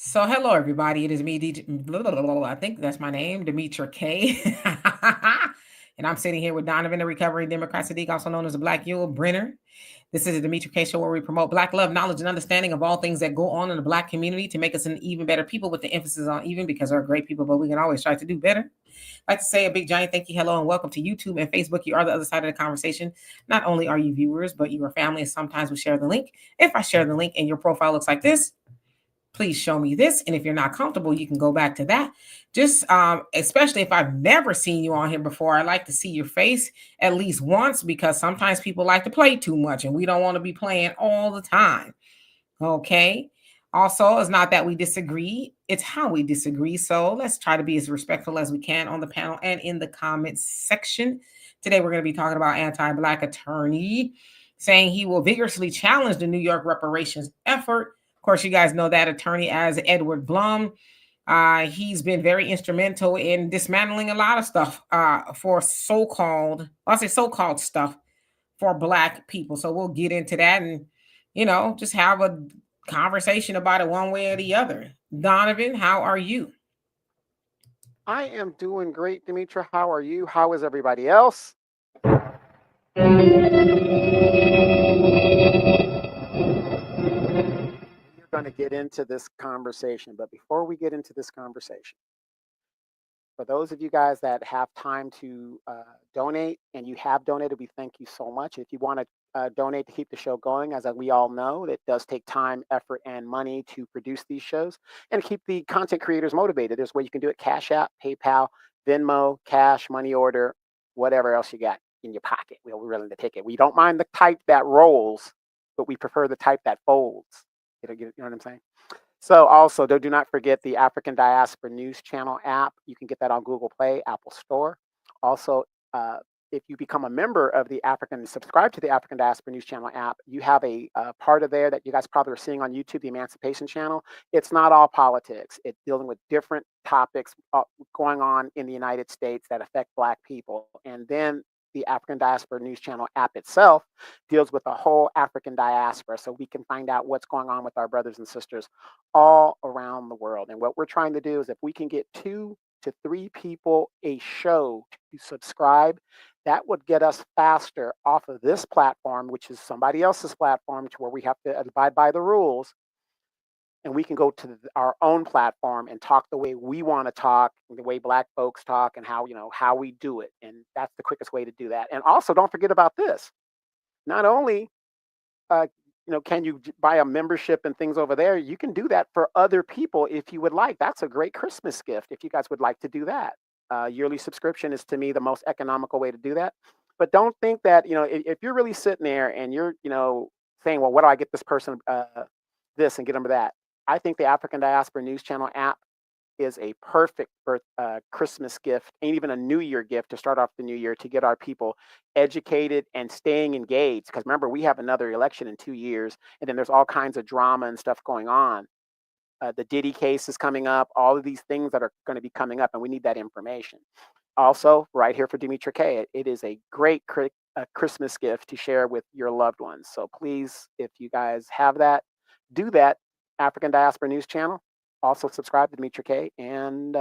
So hello everybody, it is me, I think that's my name, Demetra K. And I'm sitting here with Donovan, the recovering Democrat Sadiq, also known as the Black Yule Brenner. This is the Demetra K Show where we promote Black love, knowledge, and understanding of all things that go on in the Black community to make us an even better people with the emphasis on even because we're great people, but we can always try to do better. I'd like to say a big giant thank you, hello, and welcome to YouTube and Facebook. You are the other side of the conversation. Not only are you viewers, but you are family, and sometimes we share the link. If I share the link and your profile looks like this, please show me this. And if you're not comfortable, you can go back to that. Just especially if I've never seen you on here before, I like to see your face at least once because sometimes people like to play too much and we don't want to be playing all the time. Okay. Also, it's not that we disagree, it's how we disagree. So let's try to be as respectful as we can on the panel and in the comments section. Today, we're going to be talking about anti-Black attorney saying he will vigorously challenge the New York reparations effort. Of course, you guys know that attorney as Edward Blum. He's been very instrumental in dismantling a lot of stuff for so-called, I'll say so-called stuff for Black people. So we'll get into that and, just have a conversation about it one way or the other. Donovan, how are you? I am doing great, Demetra. How are you? How is everybody else? We're going to get into this conversation, but before we get into this conversation, for those of you guys that have time to donate, and you have donated, we thank you so much. If you want to donate to keep the show going, as we all know, it does take time, effort, and money to produce these shows and keep the content creators motivated. There's a way you can do it: Cash App, PayPal, Venmo, cash, money order, whatever else you got in your pocket. We're willing to take it. We don't mind the type that rolls, but we prefer the type that folds. You know what I'm saying? So also, do not forget the African Diaspora News Channel app. You can get that on Google Play, Apple Store. Also, if you become a member of subscribe to the African Diaspora News Channel app, you have a part of there that you guys probably are seeing on YouTube, the Emancipation Channel. It's not all politics. It's dealing with different topics going on in the United States that affect Black people. And then the African Diaspora News Channel app itself deals with the whole African diaspora, so we can find out what's going on with our brothers and sisters all around the world. And what we're trying to do is, if we can get 2 to 3 people a show to subscribe, that would get us faster off of this platform, which is somebody else's platform, to where we have to abide by the rules, and we can go to our own platform and talk the way we want to talk, the way Black folks talk, and how we do it. And that's the quickest way to do that. And also, don't forget about this. Not only uh, can you buy a membership and things over there, you can do that for other people if you would like. That's a great Christmas gift if you guys would like to do that. Yearly subscription is, to me, the most economical way to do that. But don't think that, if you're really sitting there and you're, saying, well, what do I get this person this and get them that? I think the African Diaspora News Channel app is a perfect Christmas gift, and even a New Year gift to start off the new year, to get our people educated and staying engaged. Because remember, we have another election in 2 years, and then there's all kinds of drama and stuff going on. The Diddy case is coming up, all of these things that are going to be coming up, and we need that information. Also, right here for Demetra K, it is a great Christmas gift to share with your loved ones. So please, if you guys have that, do that. African Diaspora News Channel. Also subscribe to Demetra K, and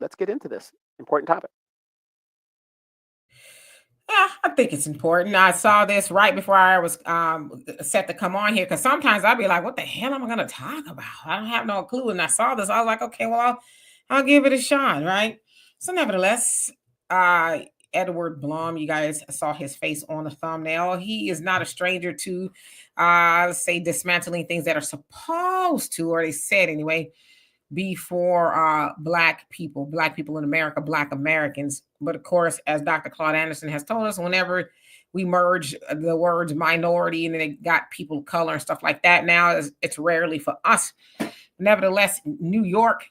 let's get into this important topic. Yeah, I think it's important. I saw this right before I was set to come on here because sometimes I'd be like, what the hell am I going to talk about? I don't have no clue. And I saw this. I was like, okay, well, I'll give it a shot, right? So nevertheless, uh, Edward Blum, you guys saw his face on the thumbnail. He is not a stranger to, say, dismantling things that are supposed to, or they said anyway, before black people in America, Black Americans. But of course, as Dr. Claude Anderson has told us, whenever we merge the words minority and then it got people of color and stuff like that, now it's rarely for us. Nevertheless, New York,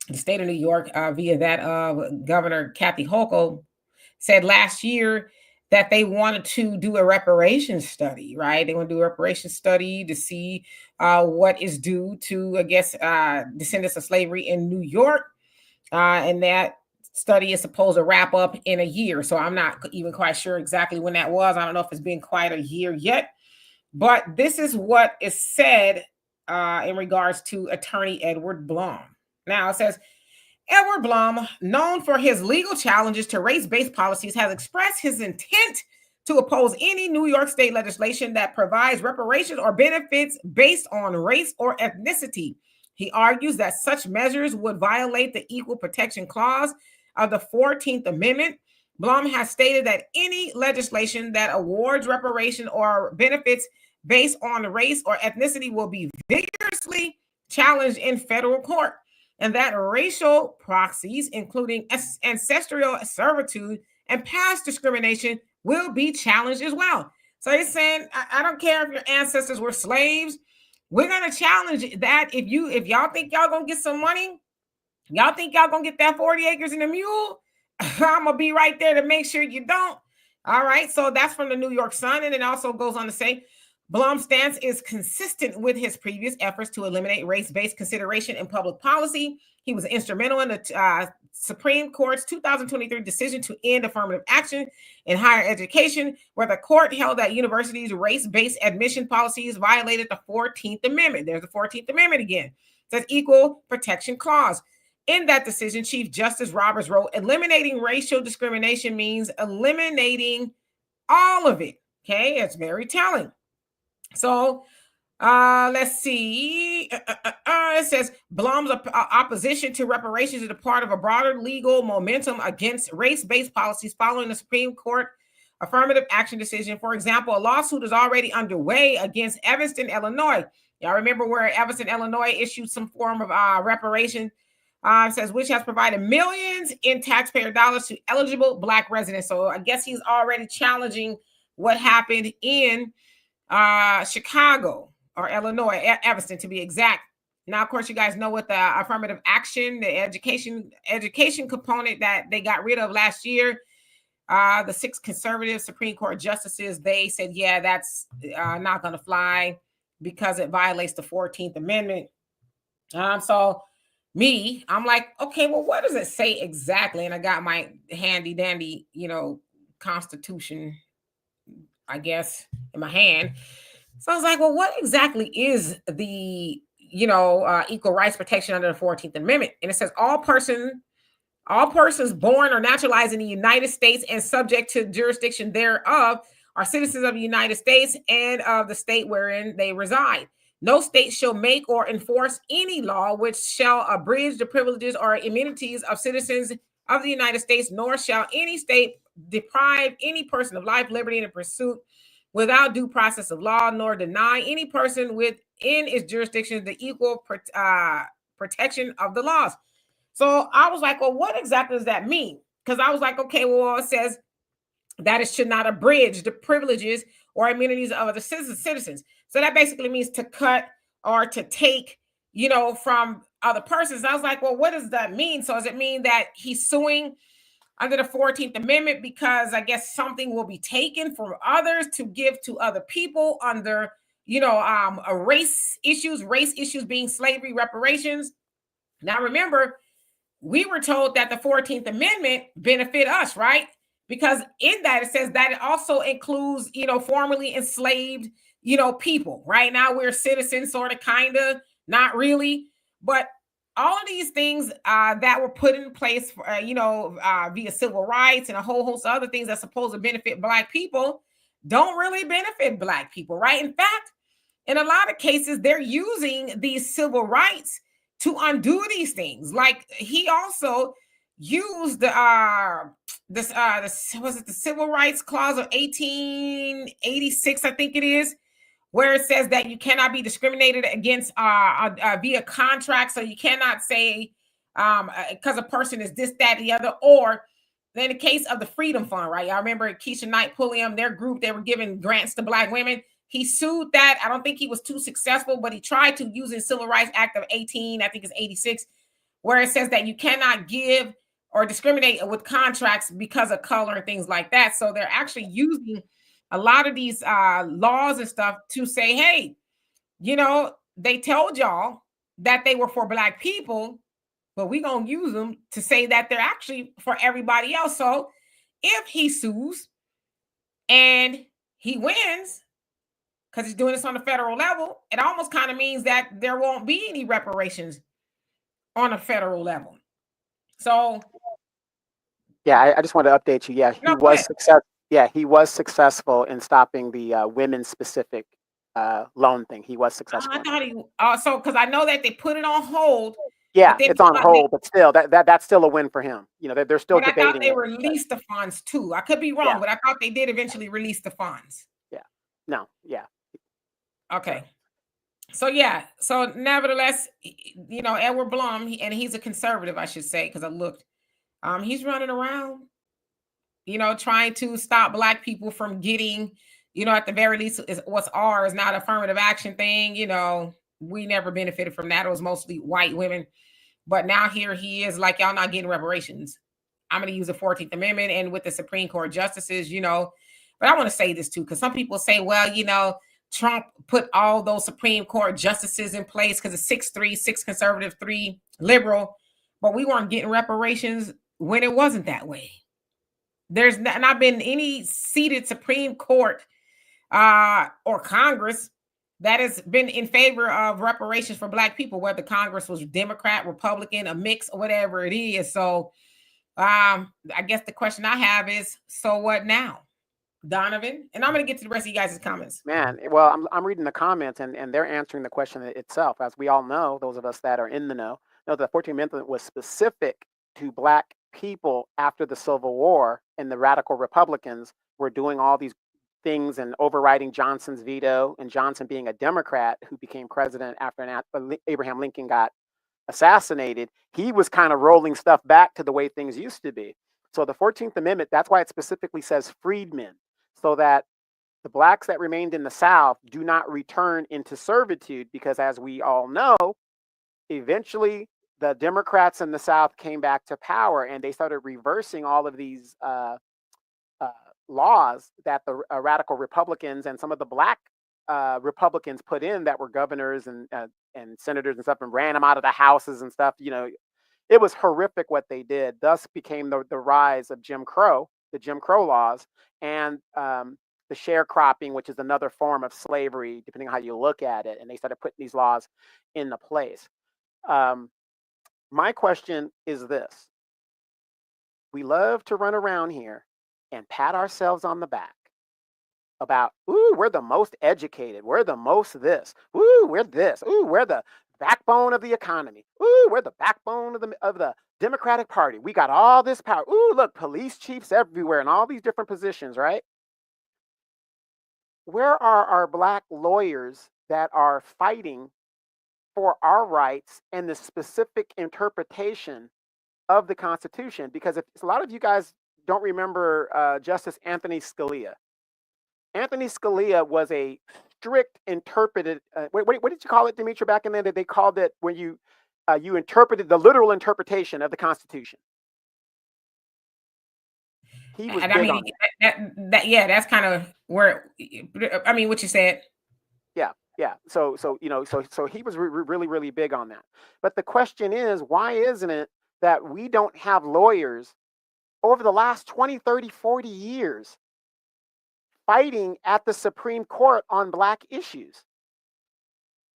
the state of New York, via that Governor Kathy Hochul, said last year that they wanted to do a reparations study, right? They want to do a reparations study to see what is due to, I guess, descendants of slavery in New York. And that study is supposed to wrap up in a year. So I'm not even quite sure exactly when that was. I don't know if it's been quite a year yet. But this is what is said in regards to attorney Edward Blum. Now it says, Edward Blum, known for his legal challenges to race-based policies, has expressed his intent to oppose any New York state legislation that provides reparations or benefits based on race or ethnicity. He argues that such measures would violate the Equal Protection Clause of the 14th Amendment. Blum has stated that any legislation that awards reparation or benefits based on race or ethnicity will be vigorously challenged in federal court, and that racial proxies, including ancestral servitude and past discrimination, will be challenged as well. So he's saying, I don't care if your ancestors were slaves. We're going to challenge that. If y'all think y'all going to get some money, y'all think y'all going to get that 40 acres and a mule, I'm going to be right there to make sure you don't. All right. So that's from the New York Sun. And it also goes on to say, Blum's stance is consistent with his previous efforts to eliminate race-based consideration in public policy. He was instrumental in the Supreme Court's 2023 decision to end affirmative action in higher education, where the court held that universities' race-based admission policies violated the 14th Amendment. There's the 14th Amendment again. It says Equal Protection Clause. In that decision, Chief Justice Roberts wrote, eliminating racial discrimination means eliminating all of it. Okay, it's very telling. So let's see. It says Blum's opposition to reparations is a part of a broader legal momentum against race-based policies following the Supreme Court affirmative action decision. For example, a lawsuit is already underway against Evanston, Illinois. Y'all remember where Evanston, Illinois issued some form of reparation, says, which has provided millions in taxpayer dollars to eligible Black residents. So I guess he's already challenging what happened in Chicago or Illinois, Evanston to be exact. Now, of course, you guys know what the affirmative action, the education component that they got rid of last year. The 6 conservative Supreme Court justices, they said, yeah, that's not going to fly because it violates the 14th Amendment. So I'm like, okay, well, what does it say exactly? And I got my handy dandy, Constitution, I guess, in my hand. So I was like, well, what exactly is the, equal rights protection under the 14th Amendment? And it says all persons born or naturalized in the United States and subject to jurisdiction thereof are citizens of the United States and of the state wherein they reside. No state shall make or enforce any law which shall abridge the privileges or immunities of citizens of the United States, nor shall any state deprive any person of life, liberty, and pursuit without due process of law, nor deny any person within its jurisdiction the equal protection of the laws. So I was like, well, what exactly does that mean? Because I was like, okay, well, it says that it should not abridge the privileges or immunities of the citizens. So that basically means to cut or to take, from other persons. And I was like, well, what does that mean? So does it mean that he's suing under the 14th Amendment because I guess something will be taken from others to give to other people under, race issues being slavery reparations? Now, remember, we were told that the 14th Amendment benefit us, right? Because in that, it says that it also includes, formerly enslaved, people. Right now, we're citizens, sort of, kind of, not really. But all of these things that were put in place, for, via civil rights and a whole host of other things that's supposed to benefit Black people don't really benefit Black people, right? In fact, in a lot of cases, they're using these civil rights to undo these things. Like he also used the Civil Rights Clause of 1886, I think it is, where it says that you cannot be discriminated against via contract. So you cannot say because a person is this, that, the other, or in the case of the Freedom Fund, right? Y'all remember Keisha Knight Pulliam, their group, they were giving grants to Black women. He sued that. I don't think he was too successful, but he tried to use the Civil Rights Act of 86, where it says that you cannot give or discriminate with contracts because of color and things like that. So they're actually using a lot of these laws and stuff to say, hey, they told y'all that they were for Black people, but we're going to use them to say that they're actually for everybody else. So if he sues and he wins, because he's doing this on the federal level, it almost kind of means that there won't be any reparations on a federal level. So, Yeah, I just wanted to update you. Yeah, no, go ahead. he was successful in stopping the women specific loan thing. He was I successful in that. thought he so because I know that they put it on hold, but Yeah, then it's on hold, but still, that's still a win for him. You know, they're still but I thought debating they it. But released the funds too. I could be wrong, yeah, but I thought they did eventually release the funds. yeah, no, yeah. So Okay. So yeah, so nevertheless, Edward Blum, and he's a conservative, I should say, because I looked. He's running around, trying to stop Black people from getting, at the very least, what's ours, not affirmative action thing. We never benefited from that. It was mostly white women. But now here he is, like, y'all not getting reparations. I'm going to use the 14th Amendment and with the Supreme Court justices, But I want to say this too, because some people say, well, Trump put all those Supreme Court justices in place because it's 6-3, 6 conservative, 3 liberal. But we weren't getting reparations when it wasn't that way. There's not been any seated Supreme Court or Congress that has been in favor of reparations for Black people, whether Congress was Democrat, Republican, a mix, or whatever it is. So I guess the question I have is, so what now, Donovan? And I'm going to get to the rest of you guys' comments. Man, well, I'm reading the comments, and they're answering the question itself. As we all know, those of us that are in the know the 14th Amendment was specific to Black people after the Civil War, and the radical Republicans were doing all these things and overriding Johnson's veto, and Johnson being a Democrat who became president after Abraham Lincoln got assassinated, he was kind of rolling stuff back to the way things used to be. So the 14th Amendment, that's why it specifically says freedmen, so that the Blacks that remained in the South do not return into servitude, because as we all know, eventually the Democrats in the South came back to power, and they started reversing all of these laws that the radical Republicans and some of the Black Republicans put in, that were governors and senators and stuff, and ran them out of the houses and stuff. It was horrific what they did. Thus became the rise of Jim Crow, the Jim Crow laws, and the sharecropping, which is another form of slavery, depending on how you look at it. And they started putting these laws into place. My question is this: we love to run around here and pat ourselves on the back about, ooh, we're the most educated, we're the most this, ooh, we're this, ooh, we're the backbone of the economy, ooh, we're the backbone of the Democratic Party, we got all this power, ooh, look, police chiefs everywhere in all these different positions, right? Where are our Black lawyers that are fighting for our rights and the specific interpretation of the Constitution? Because if a lot of you guys don't remember Justice Anthony Scalia. Anthony Scalia was a strict interpreted. What did you call it, Demetri? Back in then, they called it when you interpreted the literal interpretation of the Constitution. He was And I big mean, on it. yeah, that's kind of where, I mean, what you said. Yeah. So he was really, really big on that. But the question is, why isn't it that we don't have lawyers over the last 20, 30, 40 years fighting at the Supreme Court on Black issues?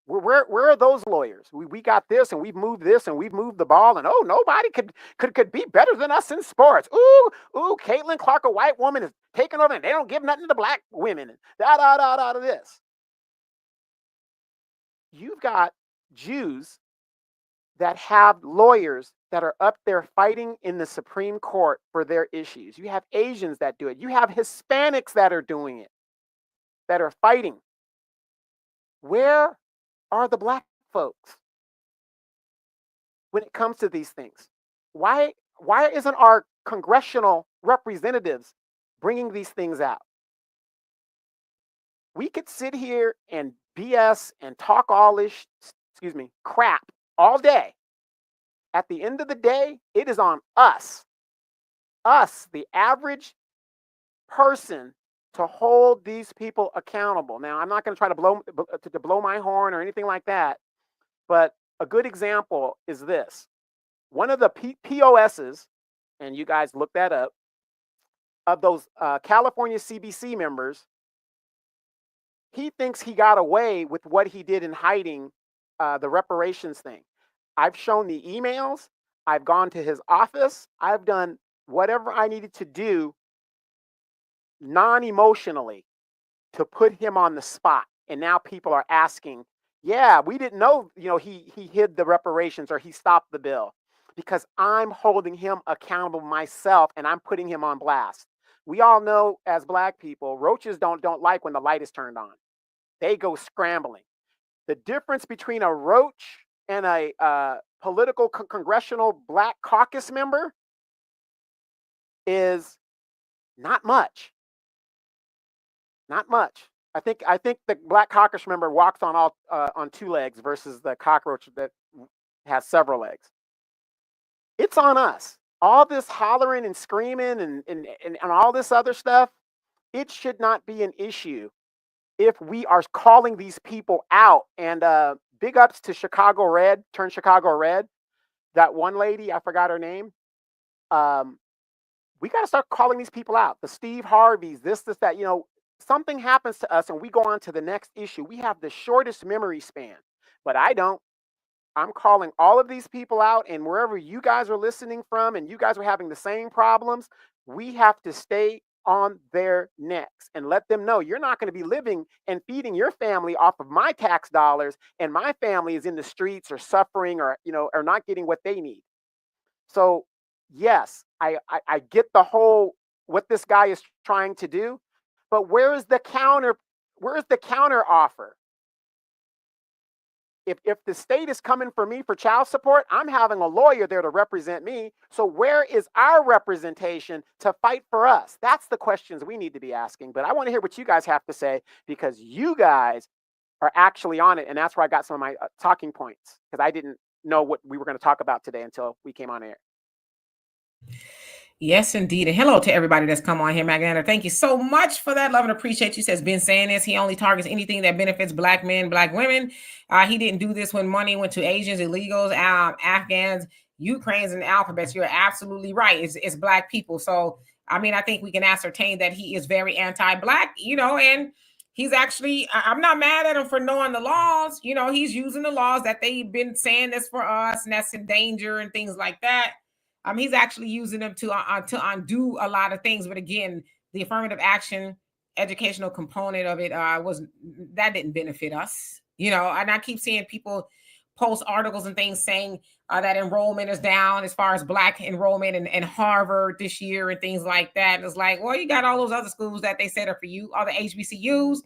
Where are those lawyers? We got this, and we've moved this, and we've moved the ball, and oh, nobody could be better than us in sports. Ooh, Caitlin Clark, a white woman, is taking over, and they don't give nothing to Black women. And this. You've got Jews that have lawyers that are up there fighting in the Supreme Court for their issues. You have Asians that do it. You have Hispanics that are doing it, that are fighting. Where are the Black folks when it comes to these things? Why isn't our congressional representatives bringing these things out? We could sit here and BS and talk all this, crap all day. At the end of the day, it is on us, the average person, to hold these people accountable. Now, I'm not going to try to blow my horn or anything like that, but a good example is this. One of the POSs, and you guys look that up, of those California CBC members, he thinks he got away with what he did in hiding the reparations thing. I've shown the emails. I've gone to his office. I've done whatever I needed to do non-emotionally to put him on the spot. And now people are asking, yeah, we didn't know, he hid the reparations or he stopped the bill, because I'm holding him accountable myself and I'm putting him on blast. We all know, as Black people, roaches don't like when the light is turned on. They go scrambling. The difference between a roach and a political congressional Black caucus member is not much. Not much. I think the Black caucus member walks on two legs versus the cockroach that has several legs. It's on us. All this hollering and screaming and all this other stuff, it should not be an issue if we are calling these people out. And big ups to Chicago Red, Turn Chicago Red. That one lady, I forgot her name. We got to start calling these people out. The Steve Harveys, this, that. Something happens to us and we go on to the next issue. We have the shortest memory span, but I don't. I'm calling all of these people out, and wherever you guys are listening from and you guys are having the same problems, we have to stay on their necks and let them know you're not going to be living and feeding your family off of my tax dollars, and my family is in the streets or suffering or not getting what they need. So yes, I get the whole what this guy is trying to do, but where is the counter offer? If the state is coming for me for child support, I'm having a lawyer there to represent me. So where is our representation to fight for us? That's the questions we need to be asking. But I want to hear what you guys have to say, because you guys are actually on it. And that's where I got some of my talking points, because I didn't know what we were going to talk about today until we came on air. Yes, indeed. And hello to everybody that's come on here, Magdalena. Thank you so much for that. Love and appreciate you. Says been saying this. He only targets anything that benefits Black men, Black women. He didn't do this when money went to Asians, illegals, Afghans, Ukrainians, and alphabets. You're absolutely right. It's Black people. So, I mean, I think we can ascertain that he is very anti-Black, and he's actually, I'm not mad at him for knowing the laws. He's using the laws that they've been saying this for us, and that's in danger and things like that. He's actually using them to undo a lot of things. But again, the affirmative action educational component of it that didn't benefit us. And I keep seeing people post articles and things saying that enrollment is down as far as Black enrollment in Harvard this year and things like that. And it's like, well, you got all those other schools that they said are for you, all the HBCUs.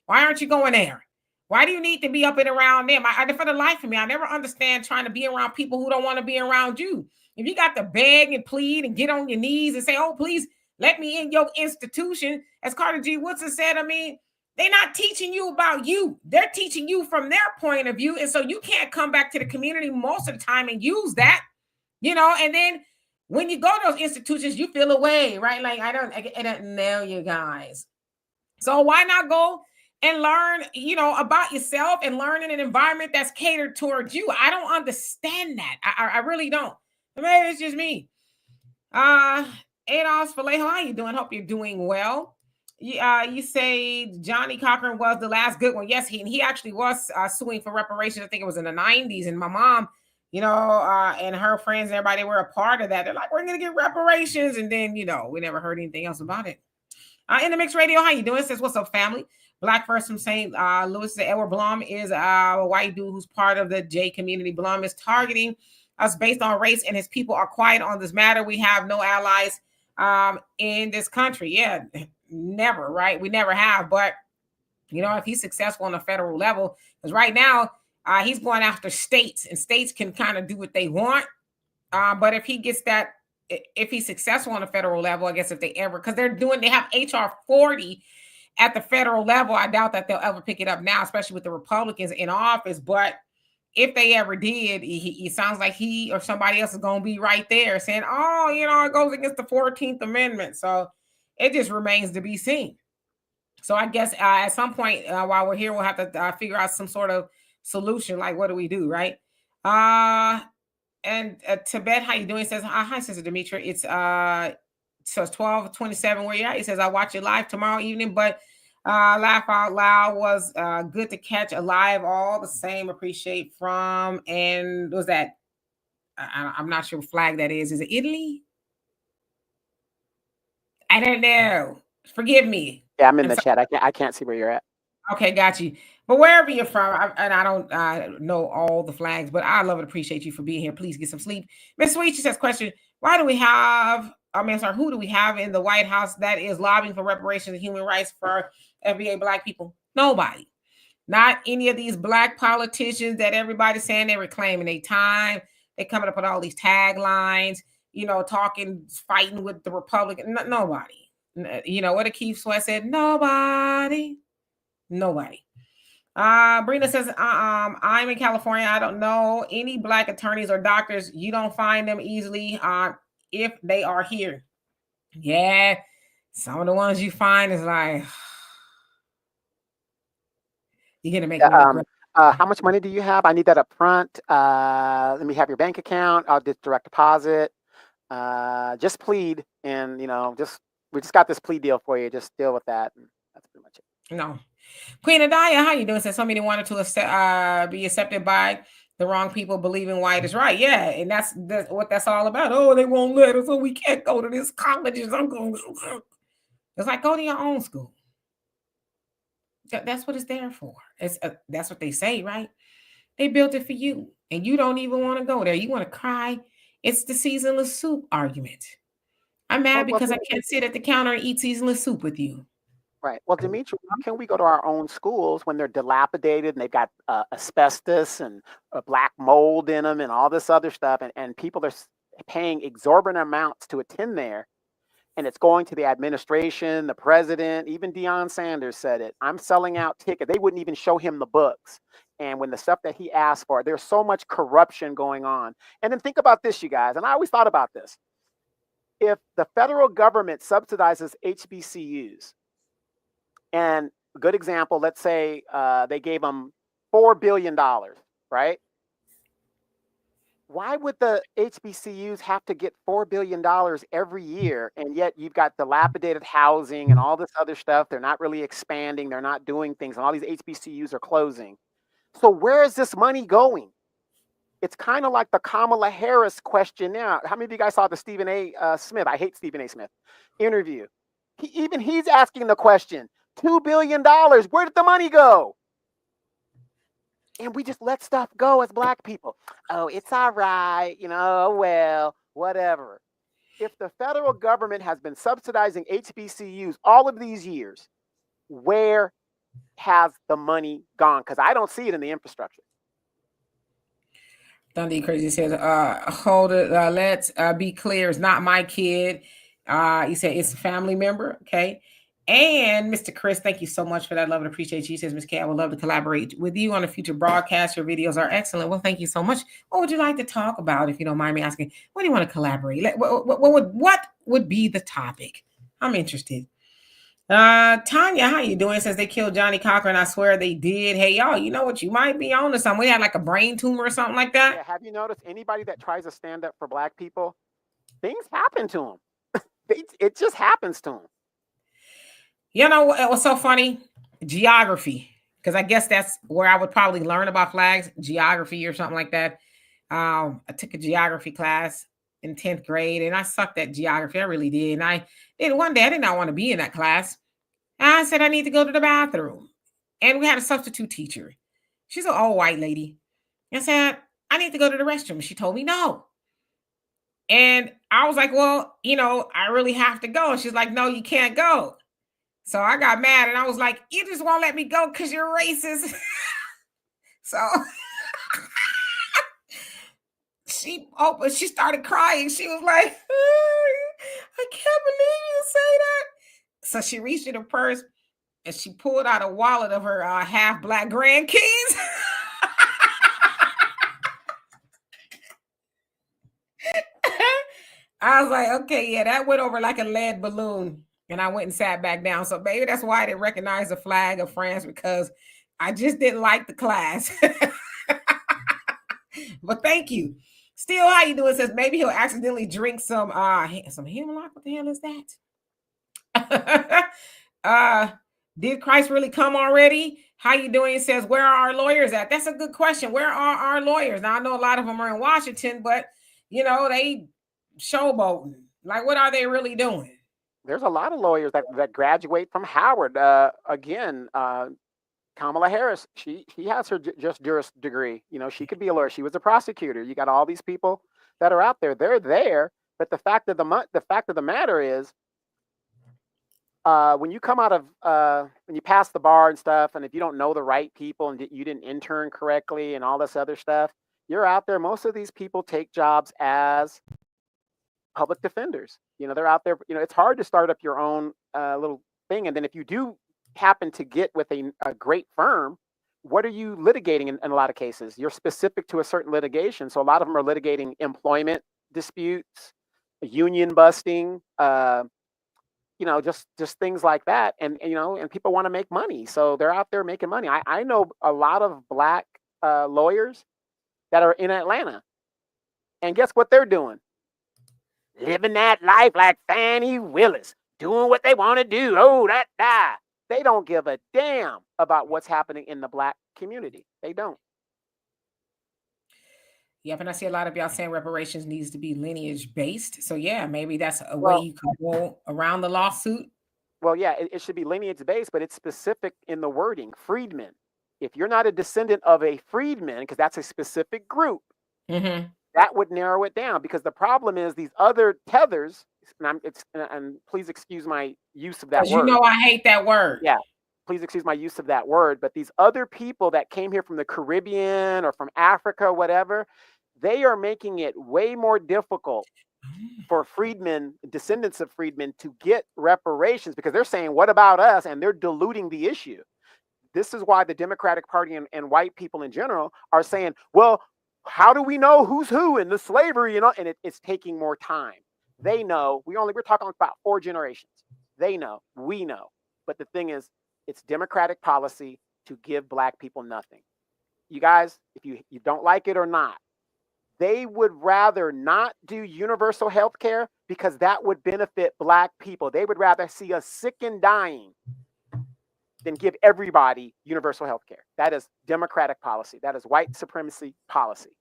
Why aren't you going there? Why do you need to be up and around them? For the life of me, I never understand trying to be around people who don't want to be around you. If you got to beg and plead and get on your knees and say, oh, please let me in your institution, as Carter G. Woodson said, they're not teaching you about you. They're teaching you from their point of view. And so you can't come back to the community most of the time and use that, and then when you go to those institutions, you feel away, right? Like, I don't know you guys. So why not go and learn, about yourself and learn in an environment that's catered towards you? I don't understand that. I really don't. Maybe it's just me. Adolf Vallejo, how you doing? Hope you're doing well. You say Johnny Cochran was the last good one. Yes, he actually was suing for reparations. I think it was in the 90s. And my mom, and her friends and everybody were a part of that. They're like, we're going to get reparations. And then, we never heard anything else about it. In the Mixed Radio, how you doing? It says, what's up, family? Black First from St. Louis. Edward Blum is a white dude who's part of the J community. Blum is targeting us based on race, and his people are quiet on this matter. We have no allies in this country. Yeah, never, right? We never have. But, if he's successful on a federal level, because right now he's going after states, and states can kind of do what they want. But if he gets that, if he's successful on a federal level, I guess if they ever, because they have HR 40 at the federal level. I doubt that they'll ever pick it up now, especially with the Republicans in office. But if they ever did, it sounds like he or somebody else is going to be right there saying, oh, it goes against the 14th Amendment. So it just remains to be seen. So I guess at some point while we're here, we'll have to figure out some sort of solution. Like, what do we do, right? And Tibet, how you doing? It says, hi, Sister Demetra. It's 12:27 where you're at. It says, I watch it live tomorrow evening, but Laugh out loud was good to catch alive. All the same, appreciate from. And was that? I'm not sure what flag that is. Is it Italy? I don't know. Forgive me. Yeah, I'm in I'm the sorry. chat. I can't see where you're at. Okay, got you. But wherever you're from, and I don't know all the flags, but I love and appreciate you for being here. Please get some sleep. Miss Sweet, she says, question, why do we have, I mean, sorry, who do we have in the White House that is lobbying for reparations and human rights for everyday Black people? Nobody. Not any of these Black politicians that everybody's saying they're reclaiming their time. They're coming up with all these taglines, talking, fighting with the Republican. Nobody. You know what Keith Sweat said? Nobody. Nobody. Brina says, I'm in California. I don't know any Black attorneys or doctors. You don't find them easily if they are here. Yeah, some of the ones you find is like, you're going to make me regret. How much money do you have? I need that up front. Let me have your bank account. I'll just direct deposit. Just plead, and we just got this plea deal for you. Just deal with that. And that's pretty much it. No. Queen Adaya, how you doing? Says somebody wanted to be accepted by the wrong people believing white is right. Yeah, and that's what that's all about. Oh, they won't let us. Oh, we can't go to this colleges. I'm going. It's like, go to your own school. That's what it's there for. That's what they say, right? They built it for you, and you don't even want to go there. You want to cry. It's the seasonless soup argument. I'm mad because I can't sit at the counter and eat seasonless soup with you. Right. Well, Dimitri, how can we go to our own schools when they're dilapidated and they've got asbestos and black mold in them and all this other stuff, and people are paying exorbitant amounts to attend there, and it's going to the administration, the president, even Deion Sanders said it. I'm selling out tickets. They wouldn't even show him the books. And when the stuff that he asked for, there's so much corruption going on. And then think about this, you guys, and I always thought about this. If the federal government subsidizes HBCUs, and a good example, let's say they gave them $4 billion, right? Why would the HBCUs have to get $4 billion every year? And yet you've got dilapidated housing and all this other stuff. They're not really expanding. They're not doing things. And all these HBCUs are closing. So where is this money going? It's kind of like the Kamala Harris question now. How many of you guys saw the Stephen A. Smith? I hate Stephen A. Smith interview. He's asking the question, $2 billion, where did the money go? And we just let stuff go as Black people. Oh, it's all right, well, whatever. If the federal government has been subsidizing HBCUs all of these years, where has the money gone? Because I don't see it in the infrastructure. Dundee Crazy says, hold it, let's be clear, it's not my kid. He said it's a family member, okay? And Mr. Chris, thank you so much for that. Love and appreciate you. He says, Ms. K, I would love to collaborate with you on a future broadcast. Your videos are excellent. Well, thank you so much. What would you like to talk about, if you don't mind me asking? What do you want to collaborate? What would be the topic? I'm interested. Tanya, how you doing? Says they killed Johnny Cochran. I swear they did. Hey, y'all, you know what? You might be on to something. We had like a brain tumor or something like that. Yeah, have you noticed anybody that tries to stand up for Black people, things happen to them. It just happens to them. You know what's so funny? Geography. Because I guess that's where I would probably learn about flags, geography or something like that. I took a geography class in 10th grade and I sucked at geography. I really did. And I did one day, I did not want to be in that class. And I said, I need to go to the bathroom. And we had a substitute teacher. She's an old white lady. I said, I need to go to the restroom. She told me no. And I was like, well, I really have to go. And she's like, no, you can't go. So I got mad and I was like, you just won't let me go because you're racist. So she started crying. She was like, I can't believe you say that. So she reached in her purse and she pulled out a wallet of her half Black grandkids. I was like, okay, yeah, that went over like a lead balloon. And I went and sat back down. So maybe that's why I didn't recognize the flag of France, because I just didn't like the class. But thank you. Still, how you doing? Says maybe he'll accidentally drink some hemlock. What the hell is that? Did Christ really come already? How you doing? It says, where are our lawyers at? That's a good question. Where are our lawyers? Now I know a lot of them are in Washington, but they showboating. Like, what are they really doing? There's a lot of lawyers that graduate from Howard. Again, Kamala Harris, she has her just juris degree. She could be a lawyer. She was a prosecutor. You got all these people that are out there. They're there, but the fact of the matter is, when you come out of when you pass the bar and stuff, and if you don't know the right people and you didn't intern correctly and all this other stuff, you're out there. Most of these people take jobs as public defenders. They're out there. It's hard to start up your own little thing, and then if you do happen to get with a great firm, what are you litigating in a lot of cases? You're specific to a certain litigation. So a lot of them are litigating employment disputes, union busting, just things like that. And people want to make money. So they're out there making money. I know a lot of Black lawyers that are in Atlanta. And guess what they're doing? Living that life like Fannie Willis, doing what they want to do. Oh, that. They don't give a damn about what's happening in the Black community. They don't. Yep, and I see a lot of y'all saying reparations needs to be lineage based. So yeah, maybe that's a way Well, you can go around the lawsuit. well, yeah, it should be lineage based, but it's specific in the wording. Freedmen. If you're not a descendant of a freedman, because that's a specific group, that would narrow it down. Because the problem is these other tethers, and please excuse my use of that Because word. I hate that word. Yeah, please excuse my use of that word. But these other people that came here from the Caribbean or from Africa or whatever, they are making it way more difficult for freedmen, descendants of freedmen, to get reparations, because they're saying, what about us? And they're diluting the issue. This is why the Democratic Party and white people in general are saying, well, how do we know who's who in the slavery? And it's taking more time. They know. We're talking about 4 generations. They know. We know. But the thing is, it's Democratic policy to give Black people nothing. You guys, if you don't like it or not, they would rather not do universal health care because that would benefit Black people. They would rather see us sick and dying than give everybody universal health care. That is Democratic policy. That is white supremacy policy.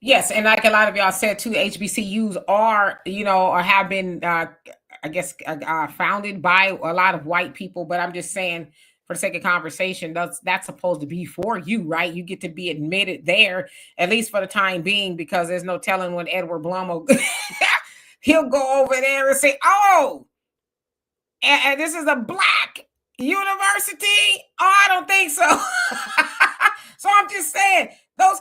Yes, and like a lot of y'all said too, HBCUs are, or have been, I guess, founded by a lot of white people. But I'm just saying, for the sake of conversation, that's supposed to be for you, right? You get to be admitted there, at least for the time being, because there's no telling when Edward Blum will he'll go over there and say, "Oh, and this is a Black university." Oh, I don't think so. So I'm just saying, those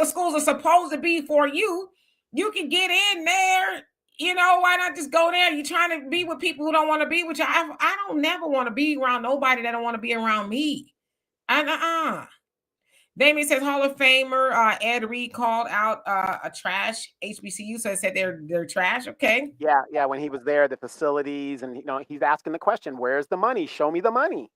schools are supposed to be for you. You can get in there. Why not just go there? You're trying to be with people who don't want to be with you. I don't never want to be around nobody that don't want to be around me. Damien says Hall of Famer Ed Reed called out a trash HBCU, so it said they're trash. Okay. Yeah. When he was there, the facilities, and he's asking the question, "Where's the money? Show me the money."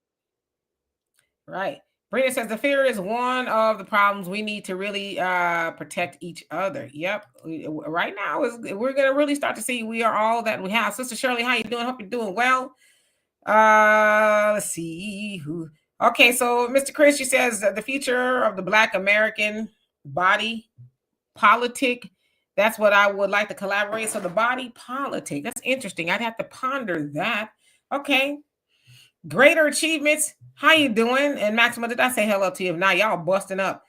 Right. Brenda says the fear is one of the problems. We need to really protect each other. Yep. Right now we're gonna really start to see we are all that we have. Sister Shirley, how you doing? Hope you're doing well. Let's see who. Okay, so Mr. Chris, she says the future of the Black American body politic. That's what I would like to collaborate. So the body politic. That's interesting. I'd have to ponder that. Okay. Greater achievements. How you doing? And Maxima, did I say hello to you? If not, y'all busting up.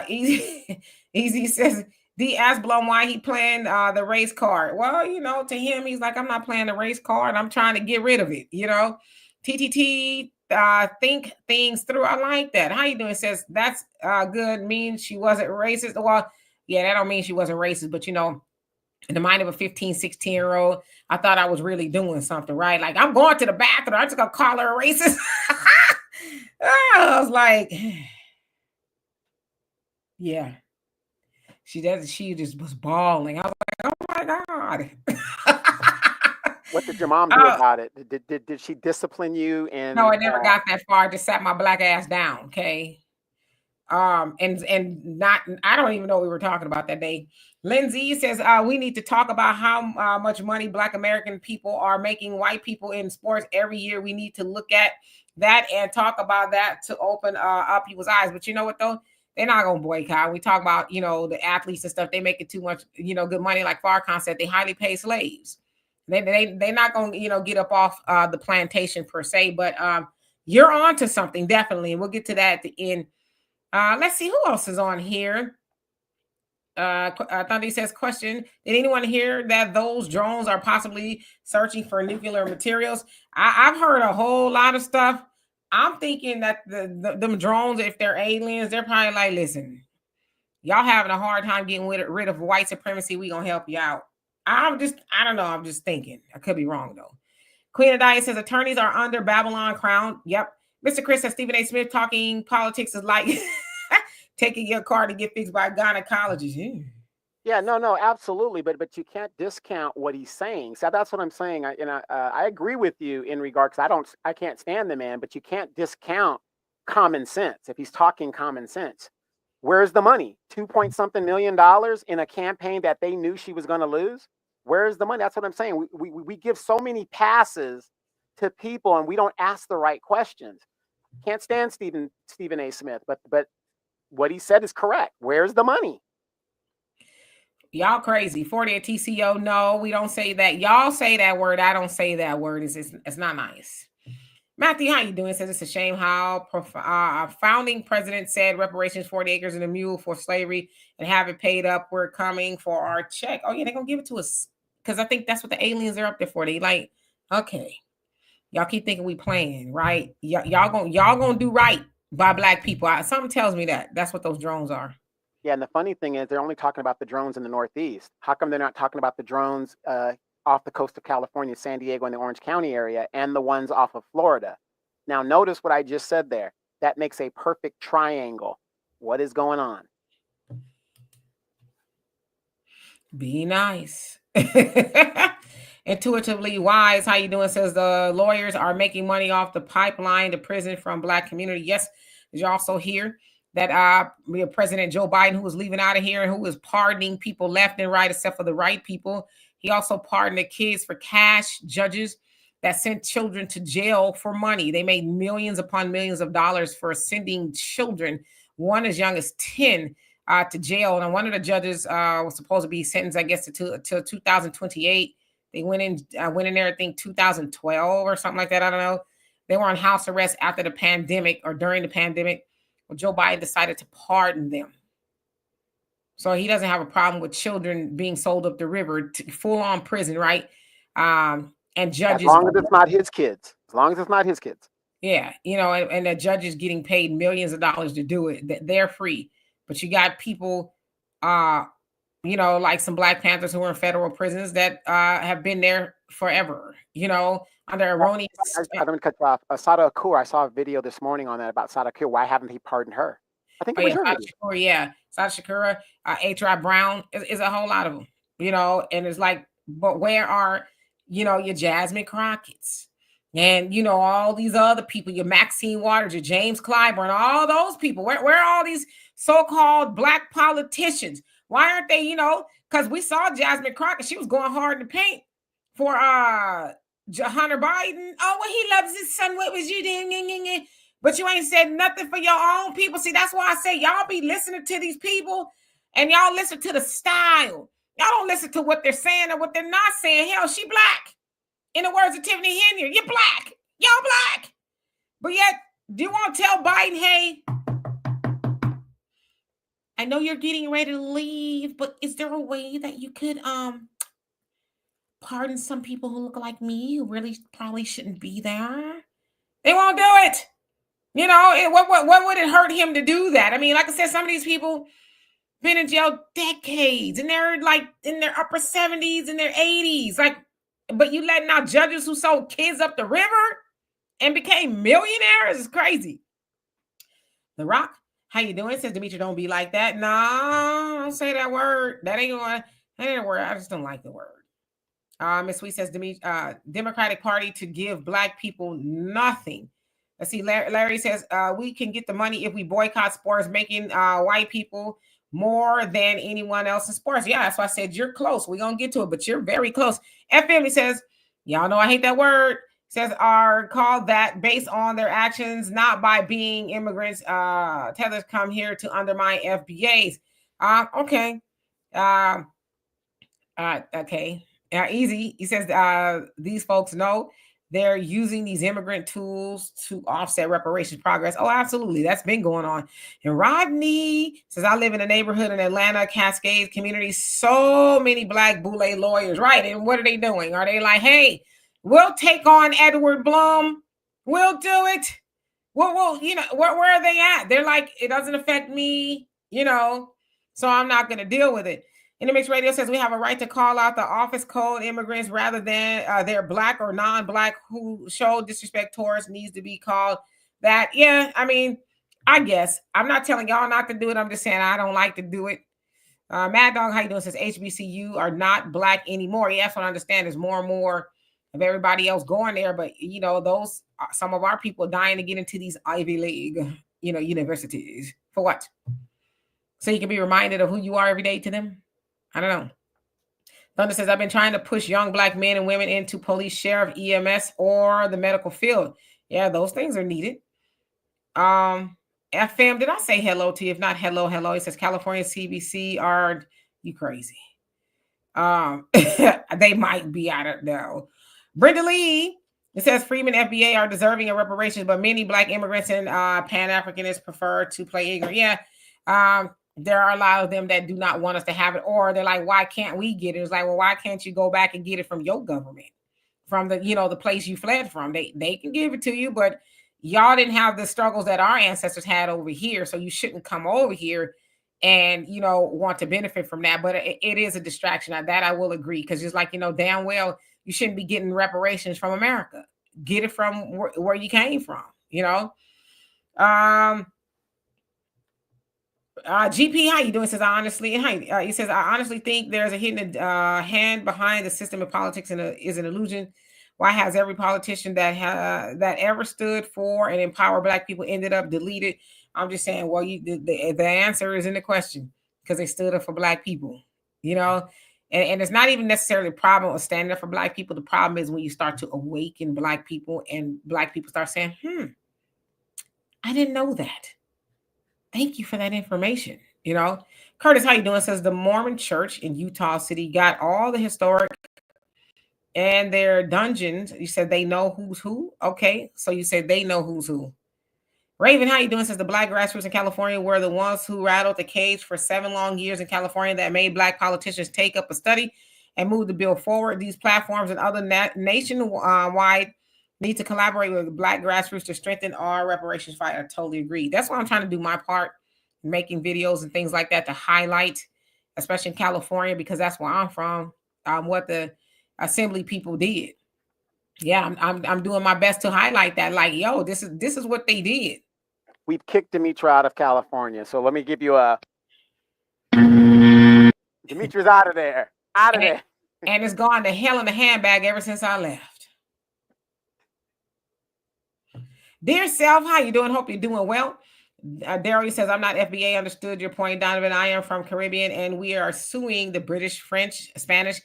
Easy says D asked Blum why he playing the race card. Well, to him, he's like, I'm not playing the race card. I'm trying to get rid of it. TTT think things through. I like that. How you doing? Says that's good. Means she wasn't racist. Well, yeah, that don't mean she wasn't racist, but in the mind of a 15, 16-year-old, I thought I was really doing something, right? Like, I'm going to the bathroom. I'm just going to call her a racist. I was like, yeah. She just was bawling. I was like, oh my God. What did your mom do about it? Did she discipline you? And no, I never got that far. I just sat my Black ass down, okay? And not, I don't even know what we were talking about that day. Lindsay says we need to talk about how much money Black American people are making white people in sports every year. We need to look at that and talk about that to open up people's eyes. But you know what though? They're not gonna boycott. We talk about, you know, the athletes and stuff. They make it too much, you know, good money. Like Farrakhan said, they highly paid slaves. They're not gonna, you know, get up off the plantation per se. But you're on to something definitely, and we'll get to that at the end. Let's see who else is on here. Thandi says, question, did anyone hear that those drones are possibly searching for nuclear materials? I've heard a whole lot of stuff. I'm thinking that them drones, if they're aliens, they're probably like, listen, y'all having a hard time getting rid of white supremacy. We gonna help you out. I don't know. I'm just thinking. I could be wrong though. Queen of Diet says attorneys are under Babylon crown. Yep. Mr. Chris says Stephen A. Smith talking politics is like taking your car to get fixed by a gynecologist. Yeah, no, absolutely. But you can't discount what he's saying. So that's what I'm saying. I agree with you in regards. I can't stand the man, but you can't discount common sense. If he's talking common sense, where's the money? $2 million in a campaign that they knew she was going to lose. Where's the money? That's what I'm saying. We give so many passes to people and we don't ask the right questions. Can't stand Stephen A. Smith, but what he said is correct. Where's the money? Y'all crazy. 40 at TCO. No, we don't say that. Y'all say that word. I don't say that word. It's not nice. Matthew, how you doing? Says it's a shame how our founding president said reparations 40 acres and a mule for slavery and have it paid up. We're coming for our check. Oh yeah, they're gonna give it to us because I think that's what the aliens are up there for. They like, okay, y'all keep thinking we playing, right? Y'all gonna do right by Black people. Something tells me that that's what those drones are. Yeah, and the funny thing is they're only talking about the drones in the Northeast. How come they're not talking about the drones off the coast of California, San Diego, and the Orange County area, and the ones off of Florida? Now, notice what I just said there. That makes a perfect triangle. What is going on? Be nice. Intuitively wise, how you doing? Says the lawyers are making money off the pipeline to prison from Black community. Yes, did you also hear that President Joe Biden, who was leaving out of here and who was pardoning people left and right, except for the right people, he also pardoned the kids for cash, judges that sent children to jail for money. They made millions upon millions of dollars for sending children, one as young as 10, to jail. And one of the judges was supposed to be sentenced, I guess, to 2028. They went in there, I think 2012 or something like that. I don't know. They were on house arrest after the pandemic or during the pandemic. Well, Joe Biden decided to pardon them. So he doesn't have a problem with children being sold up the river to full on prison, right? And judges. As long as it's not his kids. As long as it's not his kids. Yeah, you know, and the judges getting paid millions of dollars to do it. They're free. But you got people, you know, like some Black Panthers who are in federal prisons that have been there forever, you know, under erroneous. I'm going to cut you off. Sada Akur, I saw a video this morning on that about Sada Akur. Why haven't he pardoned her? I think it was her video. Shakur, yeah. Sada Shakur, H.R. Brown, is a whole lot of them, you know, and it's like, but where are, you know, your Jasmine Crockett's? And, you know, all these other people, your Maxine Waters, your James Clyburn, all those people. Where are all these so-called Black politicians? Why aren't they, you know, because we saw Jasmine Crockett. She was going hard in the paint for Hunter Biden. Oh, well, he loves his son. What was you doing? But you ain't said nothing for your own people. See, that's why I say y'all be listening to these people and y'all listen to the style. Y'all don't listen to what they're saying or what they're not saying. Hell, she Black. In the words of Tiffany Henry, you're Black. Y'all Black. But yet, do you want to tell Biden, hey, I know you're getting ready to leave, but is there a way that you could pardon some people who look like me who really probably shouldn't be there? They won't do it. You know, what would it hurt him to do that? I mean, like I said, some of these people been in jail decades and they're like in their upper 70s and their 80s. Like, but you letting out judges who sold kids up the river and became millionaires is crazy. The Rock, how you doing? Says Demetri, don't be like that. No, don't say that word. That ain't a word. I just don't like the word. Miss Sweet says Democratic Party to give Black people nothing. Let's see. Larry says we can get the money if we boycott sports, making white people more than anyone else in sports. Yeah, that's why I said you're close. We're gonna get to it, but you're very close. FM says, y'all know I hate that word. Says are called that based on their actions, not by being immigrants. Tethers come here to undermine FBAs. Okay. Uh, okay. Easy. He says these folks know they're using these immigrant tools to offset reparations progress. Oh, absolutely. That's been going on. And Rodney says, I live in a neighborhood in Atlanta, Cascades community. So many black boule lawyers. Right. And what are they doing? Are they like, hey, we'll take on Edward Blum. We'll do it. Well, where are they at? They're like, it doesn't affect me, so I'm not going to deal with it. NMX Radio says we have a right to call out the office code immigrants rather than they're black or non-black who show disrespect towards needs to be called that. Yeah, I mean, I guess. I'm not telling y'all not to do it. I'm just saying I don't like to do it. Mad Dog, how you doing? Says HBCU are not black anymore. Yeah, that's what I understand. There's more and more of everybody else going there, but those some of our people dying to get into these Ivy League, universities for what? So you can be reminded of who you are every day to them. I don't know. Thunder says I've been trying to push young black men and women into police, sheriff, EMS, or the medical field. Yeah, those things are needed. FM, did I say hello to you? If not, hello. It says California CBC are you crazy? They might be, I don't know. Brenda Lee, it says Freeman FBA are deserving of reparations, but many black immigrants and Pan-Africanists prefer to play ignorant. Yeah. There are a lot of them that do not want us to have it, or they're like, why can't we get it? It's like, well, why can't you go back and get it from your government? From the place you fled from. They can give it to you, but y'all didn't have the struggles that our ancestors had over here, so you shouldn't come over here and want to benefit from that. But it is a distraction. That I will agree, because just like damn well you shouldn't be getting reparations from America. Get it from where you came from. GP, how you doing? Says I honestly, he says I honestly think there's a hidden hand behind the system of politics and is an illusion. Why has every politician that ever stood for and empower black people ended up deleted? I'm just saying, well, the answer is in the question, because they stood up for black people, and it's not even necessarily a problem of standing up for black people. The problem is when you start to awaken black people and black people start saying, I didn't know that. Thank you for that information. Curtis, how you doing? Says the Mormon Church in Utah City got all the historic and their dungeons. You said they know who's who. Okay, so you said they know who's who. Raven, how you doing? Says the black grassroots in California were the ones who rattled the cage for 7 long years in California that made black politicians take up a study and move the bill forward. These platforms and other nationwide need to collaborate with black grassroots to strengthen our reparations fight. I totally agree. That's why I'm trying to do my part, making videos and things like that to highlight, especially in California, because that's where I'm from, what the assembly people did. Yeah, I'm doing my best to highlight that. Like, yo, this is what they did. We've kicked Demetra out of California, so let me give you a. Demetra's out of there. Out of there. And it's gone to hell in the handbag ever since I left. Dear self, how you doing? Hope you're doing well. Daryl says, I'm not FBA. Understood your point, Donovan. I am from Caribbean, and we are suing the British, French, Spanish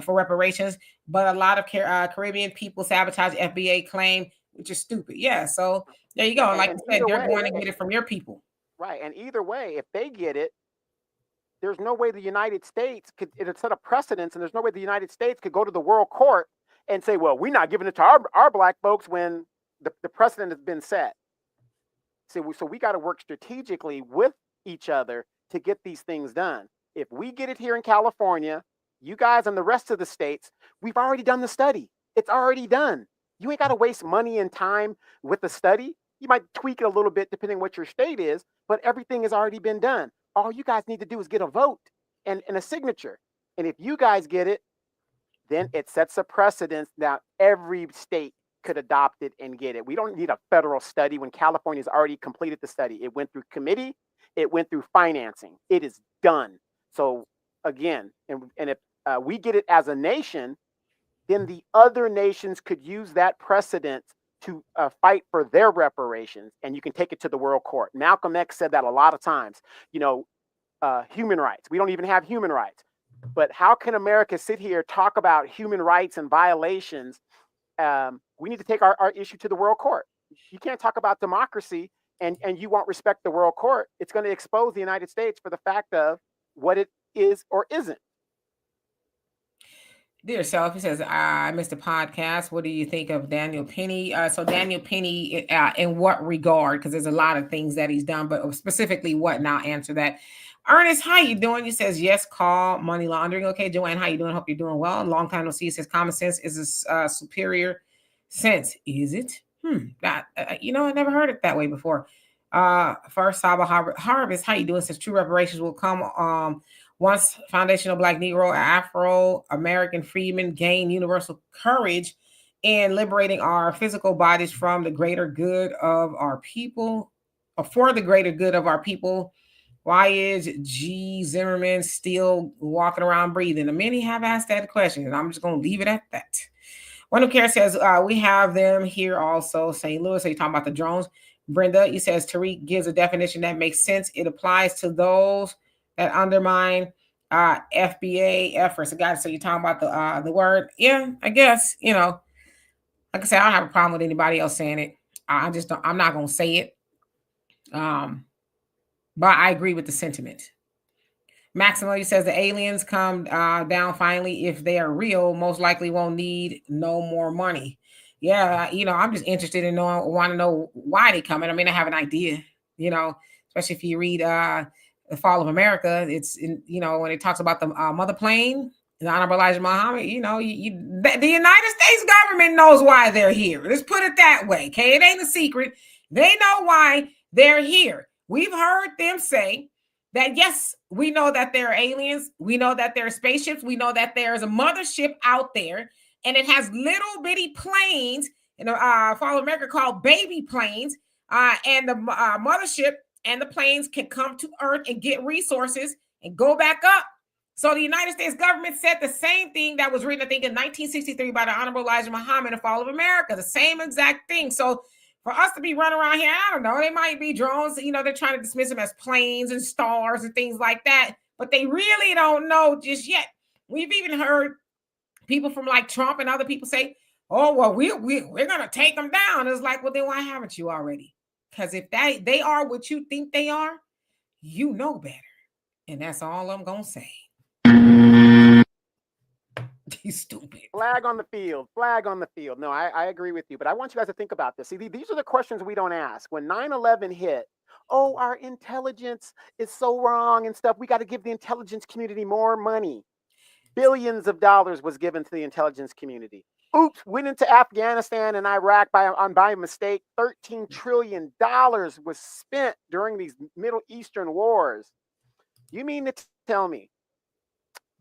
for reparations. But a lot of Caribbean people sabotage FBA claim, which is stupid. Yeah, so there you go. Like you said, they're going to get it from your people. Right, and either way, if they get it, there's no way the United States could, it set a precedence, and there's no way the United States could go to the world court and say, well, we're not giving it to our black folks when the precedent has been set. So we got to work strategically with each other to get these things done. If we get it here in California, you guys and the rest of the states, we've already done the study. It's already done. You ain't got to waste money and time with the study. You might tweak it a little bit depending on what your state is, but everything has already been done. All you guys need to do is get a vote and a signature. And if you guys get it, then it sets a precedence. Now every state could adopt it and get it. We don't need a federal study when California's already completed the study. It went through committee, it went through financing. It is done. So again, and if we get it as a nation, then the other nations could use that precedent to fight for their reparations, and you can take it to the World Court. Malcolm X said that a lot of times. You know, human rights. We don't even have human rights. But how can America sit here talk about human rights and violations? We need to take our issue to the World Court. You can't talk about democracy and you won't respect the World Court. It's going to expose the United States for the fact of what it is or isn't. Dear self, he says, I missed the podcast. What do you think of Daniel Penny? So Daniel Penny, in what regard? Because there's a lot of things that he's done, but specifically what? Now answer that. Ernest, how you doing? He says, yes, call money laundering. Okay, Joanne, how you doing? Hope you're doing well. Long time no see. He says, common sense is a superior sense. Is it? That, I never heard it that way before. First, Saba Harvest, how you doing? Says, true reparations will come once foundational Black Negro, Afro-American freedmen gain universal courage in liberating our physical bodies from the greater good of our people, or for the greater good of our people. Why is G. Zimmerman still walking around breathing? And many have asked that question, and I'm just going to leave it at that. One who cares says, we have them here also. St. Louis, so you're talking about the drones. Brenda, he says, Tariq gives a definition that makes sense. It applies to those that undermine FBA efforts. So you're talking about the word. Yeah, I guess, like I said, I don't have a problem with anybody else saying it. I'm not going to say it. But I agree with the sentiment. Maximally says the aliens come down finally. If they are real, most likely won't need no more money. Yeah, I'm just interested in want to know why they coming. I mean, I have an idea, especially if you read The Fall of America. It's when it talks about the mother plane, the Honorable Elijah Muhammad. The United States government knows why they're here. Let's put it that way. Okay, it ain't a secret. They know why they're here. We've heard them say that, yes, we know that there are aliens. We know that there are spaceships. We know that there is a mothership out there, and it has little bitty planes in the Fall of America called baby planes. And the mothership and the planes can come to Earth and get resources and go back up. So the United States government said the same thing that was written, I think, in 1963 by the Honorable Elijah Muhammad in The Fall of America, the same exact thing. So for us to be running around here, I don't know, they might be drones. They're trying to dismiss them as planes and stars and things like that, but they really don't know just yet. We've even heard people from like Trump and other people say, oh, well, we're going to take them down. It's like, well, then why haven't you already? Because if they are what you think they are, you know better. And that's all I'm going to say. You stupid. Flag on the field. Flag on the field. No, I agree with you, but I want you guys to think about this. See, these are the questions we don't ask. When 9/11 hit, oh, our intelligence is so wrong and stuff. We got to give the intelligence community more money. Billions of dollars was given to the intelligence community. Oops, went into Afghanistan and Iraq by mistake. $13 trillion was spent during these Middle Eastern wars. You mean to tell me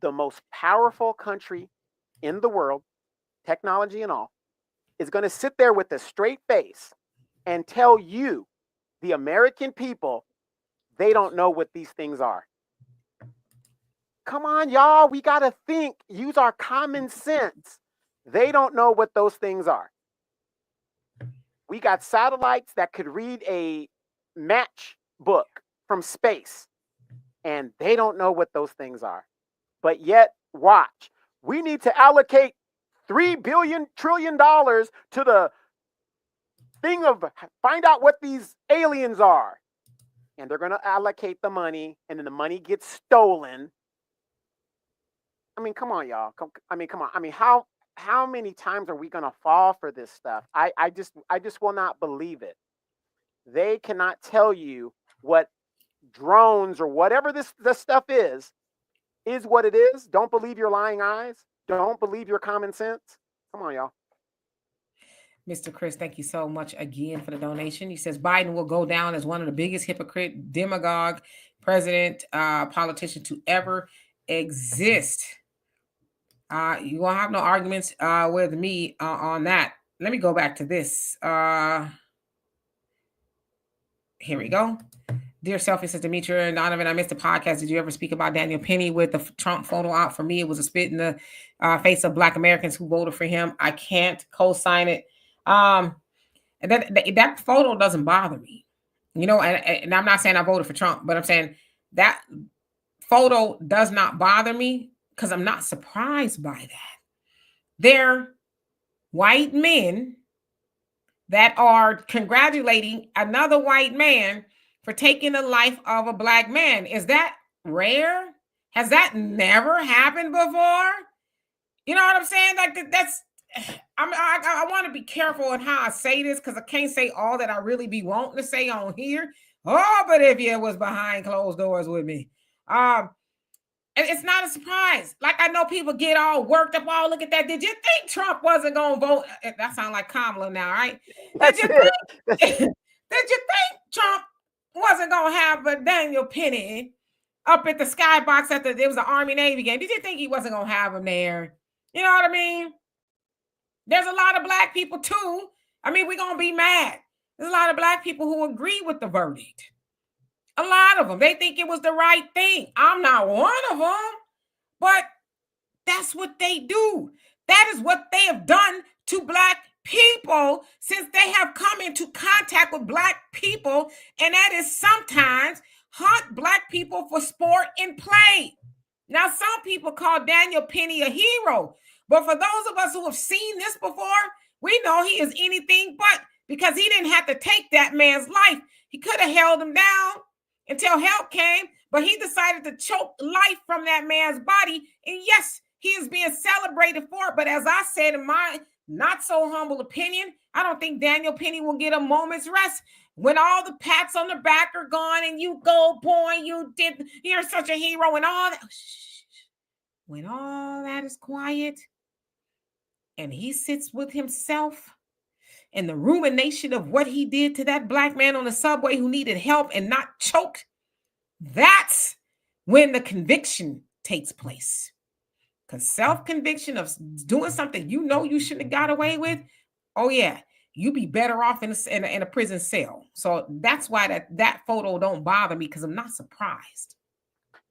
the most powerful country in the world, technology and all, is going to sit there with a straight face and tell you, the American people, they don't know what these things are? Come on, y'all. We got to think, use our common sense. They don't know what those things are. We got satellites that could read a match book from space, and they don't know what those things are. But yet, watch. We need to allocate $3 trillion to the thing of find out what these aliens are. And they're going to allocate the money, and then the money gets stolen. I mean, come on, y'all. Come on. I mean, how many times are we going to fall for this stuff? I just will not believe it. They cannot tell you what drones or whatever this stuff is what it is. Don't believe your lying eyes. Don't believe your common sense. Come on, y'all. Mr. Chris, thank you so much again for the donation. He says Biden will go down as one of the biggest hypocrite, demagogue, president, politician to ever exist. You won't have no arguments with me on that. Let me go back to this. Here we go. Dear Selfie, says Demetria and Donovan, I missed the podcast. Did you ever speak about Daniel Penny with the Trump photo out? For me, it was a spit in the face of Black Americans who voted for him. I can't co-sign it. And that photo doesn't bother me. And I'm not saying I voted for Trump, but I'm saying that photo does not bother me because I'm not surprised by that. They're white men that are congratulating another white man for taking the life of a black man. Is that rare? Has that never happened before? You know what I'm saying? Like that's I want to be careful in how I say this because I can't say all that I really be wanting to say on here. Oh, but if you was behind closed doors with me, it's not a surprise. Like I know people get all worked up. Oh, look at that! Did you think Trump wasn't gonna vote? That sounds like Kamala now, right? Did That's you it. think? Did you think Trump wasn't gonna have a Daniel Penny up at the skybox it was an Army Navy game? Did you think he wasn't gonna have him there? You know what I mean? There's a lot of black people too. I mean, we're gonna be mad. There's a lot of black people who agree with the verdict. A lot of them. They think it was the right thing. I'm not one of them, but that's what they do. That is what they have done to black people since they have come into contact with black people, and that is sometimes hunt black people for sport and play. Now, some people call Daniel Penny a hero, but for those of us who have seen this before, we know he is anything but, because he didn't have to take that man's life. He could have held him down until help came, but he decided to choke life from that man's body. And yes, he is being celebrated for it. But as I said in my not so humble opinion, I don't think Daniel Penny will get a moment's rest when all the pats on the back are gone and you go, boy, you're such a hero and all that. When all that is quiet and he sits with himself and the rumination of what he did to that black man on the subway who needed help and not choked, that's when the conviction takes place. Because self-conviction of doing something you know you shouldn't have got away with, oh yeah, you be better off in a prison cell. So that's why that photo don't bother me, because I'm not surprised.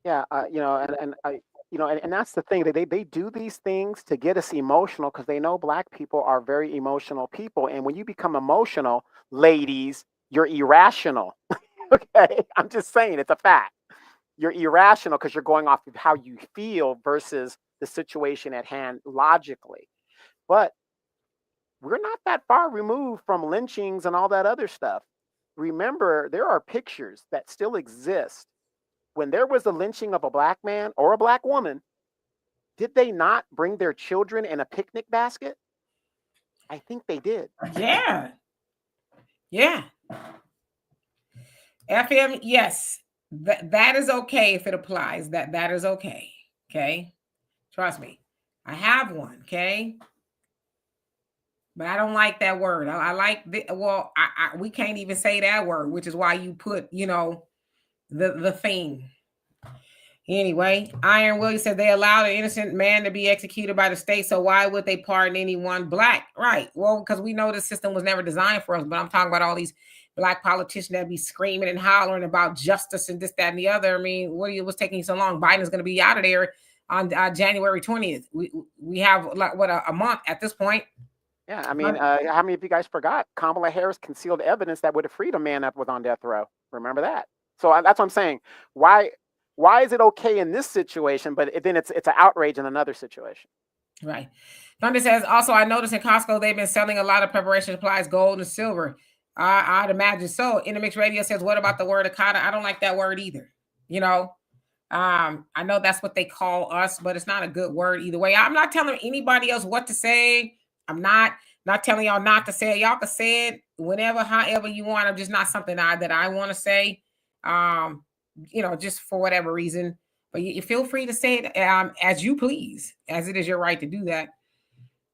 Yeah, and that's the thing. They do these things to get us emotional because they know black people are very emotional people. And when you become emotional, ladies, you're irrational. Okay, I'm just saying it's a fact. You're irrational because you're going off of how you feel versus the situation at hand logically. But we're not that far removed from lynchings and all that other stuff. Remember, there are pictures that still exist. When there was a lynching of a black man or a black woman, did they not bring their children in a picnic basket? I think they did. Yeah. Yeah. FM, yes. That is okay if it applies. That is okay. Okay. Trust me. I have one. Okay. But I don't like that word. I like we can't even say that word, which is why you put, the thing. Anyway, Iron Williams said they allowed an innocent man to be executed by the state, so why would they pardon anyone black? Right. Well, because we know the system was never designed for us, but I'm talking about all these black politicians that be screaming and hollering about justice and this, that, and the other. I mean, what's taking so long? Biden's going to be out of there on January 20th. We have like a month at this point. Yeah, I mean, how many of you guys forgot Kamala Harris concealed evidence that would have freed a man that was on death row? Remember that? So that's what I'm saying. Why is it okay in this situation, but then it's an outrage in another situation? Right. Thunder says, also, I noticed in Costco, they've been selling a lot of preparation supplies, gold and silver. I'd imagine so. Intermix Radio says, what about the word akata? I don't like that word either. I know that's what they call us, but it's not a good word either way. I'm not telling anybody else what to say. I'm not telling y'all not to say it. Y'all can say it whenever, however you want. I'm just not something that I want to say. Just for whatever reason. But you feel free to say it as you please, as it is your right to do that.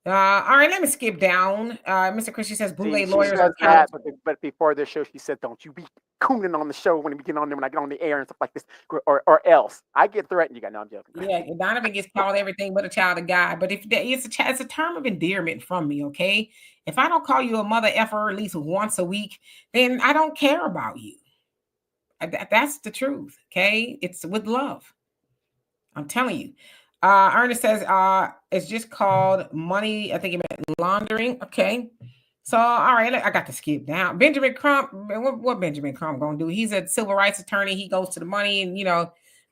All right, let me skip down. Mr. Christian says bootleg lawyers says that, but before this show, she said, "Don't you be cooning on the show when we get on there, when I get on the air and stuff like this, or else I get threatened." You got no, I'm joking. Yeah, Donovan gets called everything but a child of God. But if it's a term of endearment from me, okay? If I don't call you a mother effer at least once a week, then I don't care about you. That's the truth, okay? It's with love. I'm telling you. Ernest says it's just called money. I think it meant laundering. Okay. So, all right, I got to skip down. Benjamin Crump, what Benjamin Crump gonna do? He's a civil rights attorney. He goes to the money, and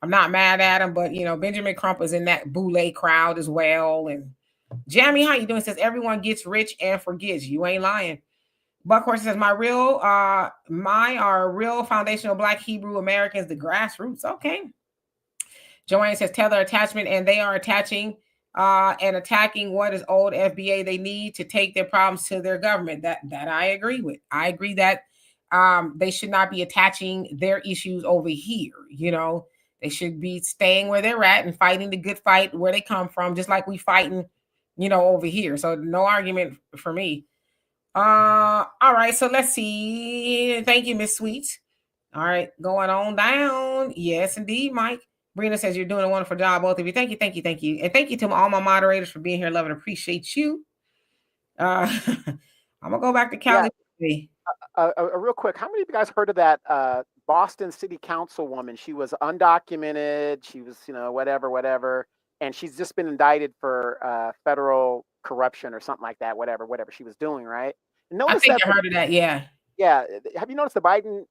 I'm not mad at him, but Benjamin Crump is in that boule crowd as well. And Jamie, how you doing? Says everyone gets rich and forgets. You ain't lying. Buckhorse says my are real foundational Black Hebrew Americans, the grassroots. Okay. Joanne says tether attachment, and they are attaching and attacking what is old FBA. They need to take their problems to their government. That I agree with. I agree that they should not be attaching their issues over here. They should be staying where they're at and fighting the good fight where they come from, just like we fighting, over here. So no argument for me. All right, so let's see. Thank you, Miss Sweets. All right, going on down. Yes, indeed, Mike. Brina says you're doing a wonderful job, both of you. Thank you, thank you, thank you. And thank you to all my moderators for being here. Love and appreciate you. I'm gonna go back to Yeah, Cali. real quick, how many of you guys heard of that Boston City Councilwoman? She was undocumented. She was, whatever, and she's just been indicted for federal corruption or something like that. Whatever she was doing, right? I Notice think that. I heard of that. Yeah. Yeah. Have you noticed the Biden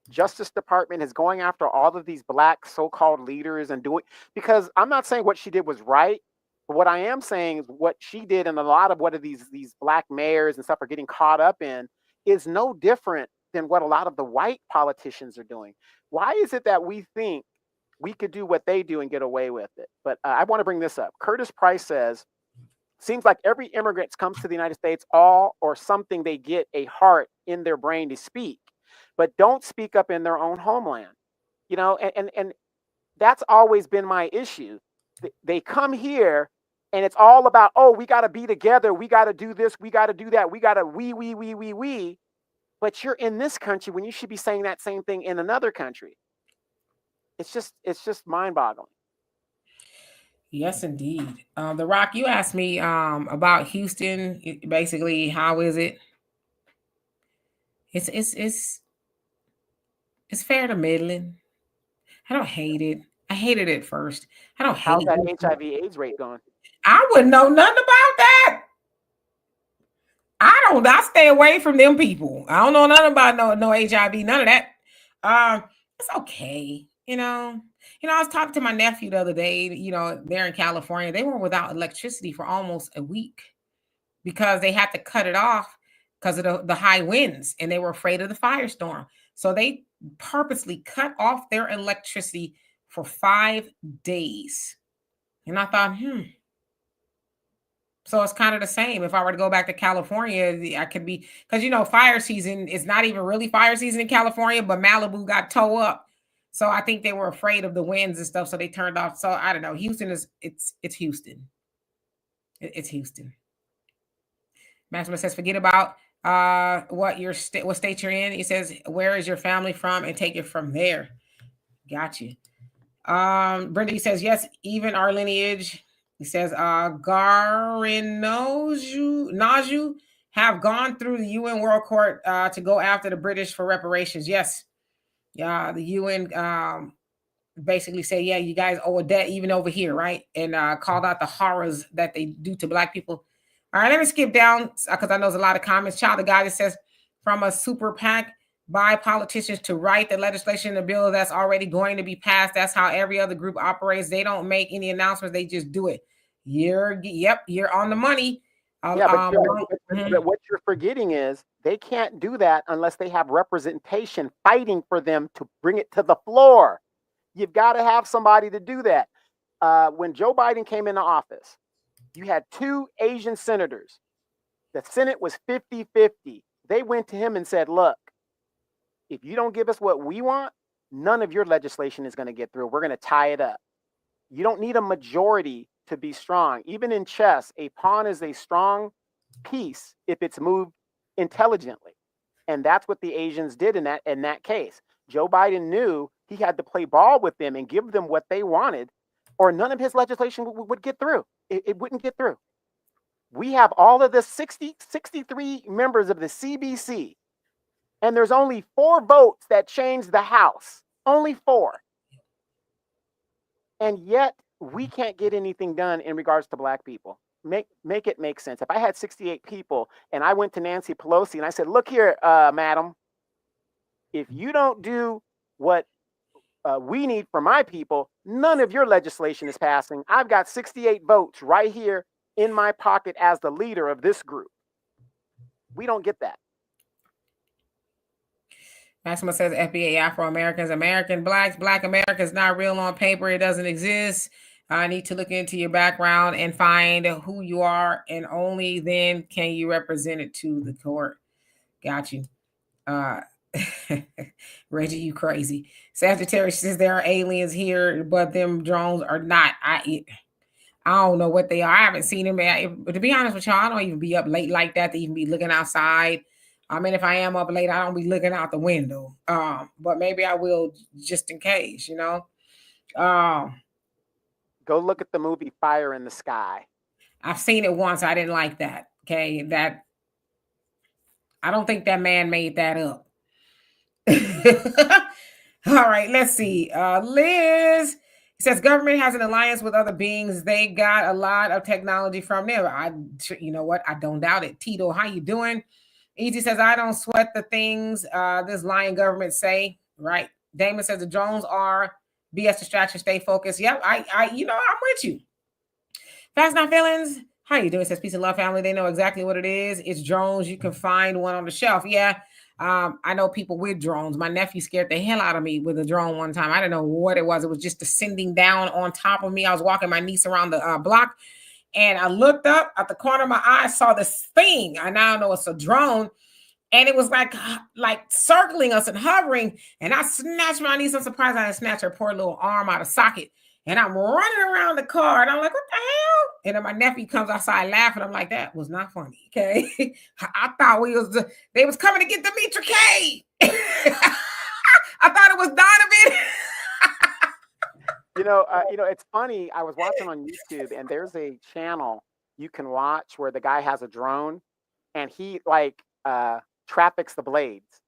Justice Department is going after all of these Black so-called leaders and doing, because I'm not saying what she did was right, but what I am saying is what she did and a lot of what these Black mayors and stuff are getting caught up in is no different than what a lot of the white politicians are doing. Why is it that we think we could do what they do and get away with it? But I want to bring this up. Curtis Price says, seems like every immigrant comes to the United States, all or something, they get a heart in their brain to speak, but don't speak up in their own homeland. And that's always been my issue. They come here and it's all about, oh, we got to be together. We got to do this. We got to do that. We got to, we. But you're in this country when you should be saying that same thing in another country. It's just mind boggling. Yes, indeed. The Rock, you asked me about Houston. Basically, how is it? It's fair to middling. I don't hate it. I hated it first. I don't How's hate that it. HIV/AIDS rate going? I wouldn't know nothing about that. I stay away from them people. I don't know nothing about no HIV, none of that. It's okay. I was talking to my nephew the other day, they're in California. They were without electricity for almost a week because they had to cut it off because of the high winds and they were afraid of the firestorm. So they purposely cut off their electricity for 5 days. And I thought, so it's kind of the same. If I were to go back to California, I could be, because fire season is not even really fire season in California, but Malibu got towed up. So I think they were afraid of the winds and stuff, so they turned off. So I don't know. Houston it's Houston. It's Houston. Maximus says, forget about what state you're in. He says, where is your family from, and take it from there. Got you. Brenda, he says, yes, even our lineage. He says, Naju have gone through the UN World Court to go after the British for reparations. Yes. Yeah, the UN basically say, yeah, you guys owe a debt even over here, right? And called out the horrors that they do to Black people. All right, let me skip down because I know there's a lot of comments. Child of God, it says, from a super PAC by politicians to write the legislation, the bill that's already going to be passed. That's how every other group operates. They don't make any announcements. They just do it. You're on the money. Yeah, but what you're forgetting is they can't do that unless they have representation fighting for them to bring it to the floor. You've got to have somebody to do that. When Joe Biden came into office, you had 2 Asian senators. The Senate was 50-50. They went to him and said, look, if you don't give us what we want, none of your legislation is going to get through. We're going to tie it up. You don't need a majority to be strong. Even in chess, a pawn is a strong piece if it's moved intelligently. And that's what the Asians did in that case. Joe Biden knew he had to play ball with them and give them what they wanted, or none of his legislation would get through. It wouldn't get through. We have all of the 63 members of the CBC, and there's only 4 votes that change the House. Only 4. And yet we can't get anything done in regards to Black people. make it make sense. If I had 68 people and I went to Nancy Pelosi and I said, "Look here, madam, if you don't do what we need for my people, none of your legislation is passing. I've got 68 votes right here in my pocket as the leader of this group." We don't get that. Maxima says FBA Afro-Americans, American blacks, Black Americans not real on paper. It doesn't exist. I need to look into your background and find who you are, and only then can you represent it to the court. Got you. Reggie, you crazy. Sagittarius says there are aliens here, but them drones are not. I don't know what they are. I haven't seen them. But to be honest with y'all, I don't even be up late like that to even be looking outside. I mean, if I am up late, I don't be looking out the window. But maybe I will just in case, you know. Go look at the movie Fire in the Sky. I've seen it once. I didn't like that. Okay, that I don't think that man made that up. All right, let's see. Liz says government has an alliance with other beings. They got a lot of technology from them. You know what? I don't doubt it. Tito, how you doing? Easy says I don't sweat the things this lying government say. Right. Damon says the drones are BS distraction. Stay focused. Yep. I'm with you. Fast Not Feelings. How you doing? Says peace and love, family. They know exactly what it is. It's drones. You can find one on the shelf. Yeah. I know people with drones. My nephew scared the hell out of me with a drone one time. I didn't know what it was. It was just descending down on top of me. I was walking my niece around the block, and I looked up at the corner of my eye, saw this thing. I now know it's a drone, and it was like circling us and hovering. And I snatched my niece. I'm surprised I didn't snatch her poor little arm out of socket. And I'm running around the car, and I'm like, what the hell? And then my nephew comes outside laughing. I'm like, that was not funny, okay? I thought they was coming to get Demetra K. I thought it was Donovan. It's funny. I was watching on YouTube, and there's a channel you can watch where the guy has a drone, and he traffics the blades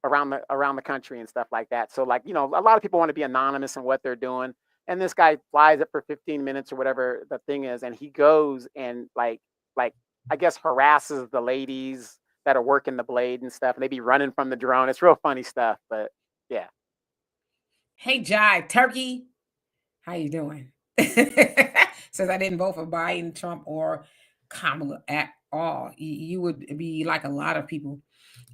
around the country and stuff like that. So a lot of people want to be anonymous in what they're doing. And this guy flies it for 15 minutes or whatever the thing is, and he goes and I guess harasses the ladies that are working the blade and stuff, and they be running from the drone. It's real funny stuff, but yeah. Hey, Jai Turkey, how you doing? Says I didn't vote for Biden, Trump, or Kamala at all. You would be like a lot of people.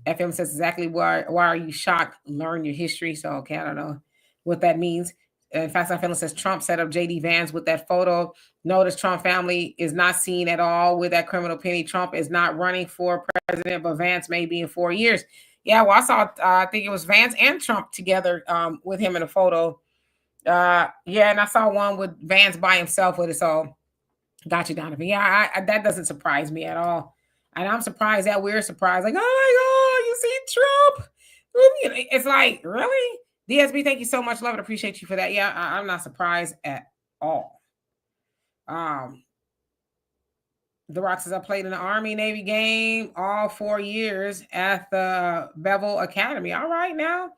FM says exactly why are you shocked? Learn your history. So okay, I don't know what that means. In fact, some fellow says Trump set up JD Vance with that photo. Notice Trump family is not seen at all with that criminal penny. Trump is not running for president, but Vance may be in 4 years. Yeah, well, I saw, I think it was Vance and Trump together with him in a photo. Yeah, and I saw one with Vance by himself with it. So, got you, Donovan. Yeah, that doesn't surprise me at all. And I'm surprised that we're surprised. Like, oh my God, you see Trump? It's like, really? DSB, thank you so much. Love and appreciate you for that. Yeah, I'm not surprised at all. The Rock says I played in the Army Navy game all 4 years at the Bevel Academy. All right, now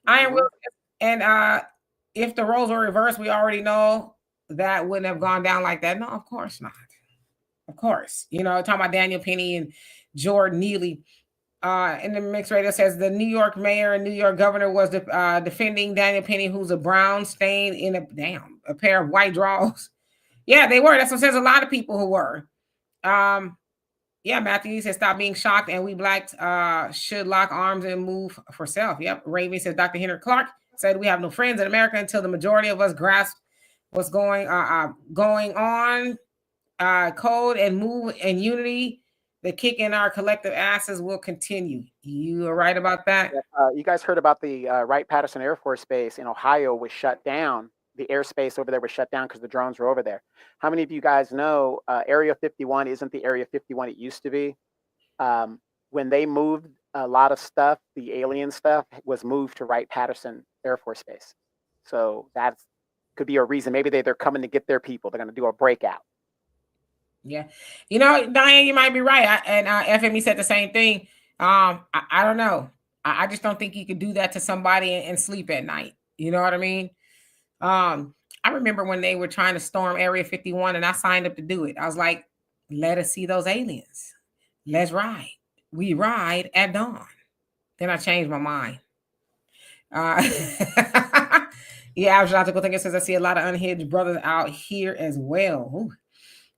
Iron Will, and if the roles were reversed, we already know that wouldn't have gone down like that. No, of course not. Of course, talking about Daniel Penny and Jordan Neely. In the mixed radio says the New York mayor and New York governor was defending Daniel Penny, who's a brown stain in a pair of white drawers. Yeah, they were. That's what says a lot of people who were. Yeah, Matthew says stop being shocked, and we blacks should lock arms and move for self. Yep. Raven says Dr. Henry Clark said we have no friends in America until the majority of us grasp what's going on. Code and move in unity. The kick in our collective asses will continue. You are right about that. You guys heard about the Wright-Patterson Air Force Base in Ohio was shut down. The airspace over there was shut down because the drones were over there. How many of you guys know Area 51 isn't the Area 51 it used to be? When they moved a lot of stuff, the alien stuff was moved to Wright-Patterson Air Force Base. So that could be a reason. Maybe they're coming to get their people. They're going to do a breakout. Yeah. Diane, you might be right. And FME said the same thing. I don't know. I just don't think you could do that to somebody and sleep at night. You know what I mean? I remember when they were trying to storm Area 51 and I signed up to do it. I was like, Let us see those aliens. Let's ride. We ride at dawn. Then I changed my mind. Uh, yeah, logical thinking says I see a lot of unhinged brothers out here as well. Ooh.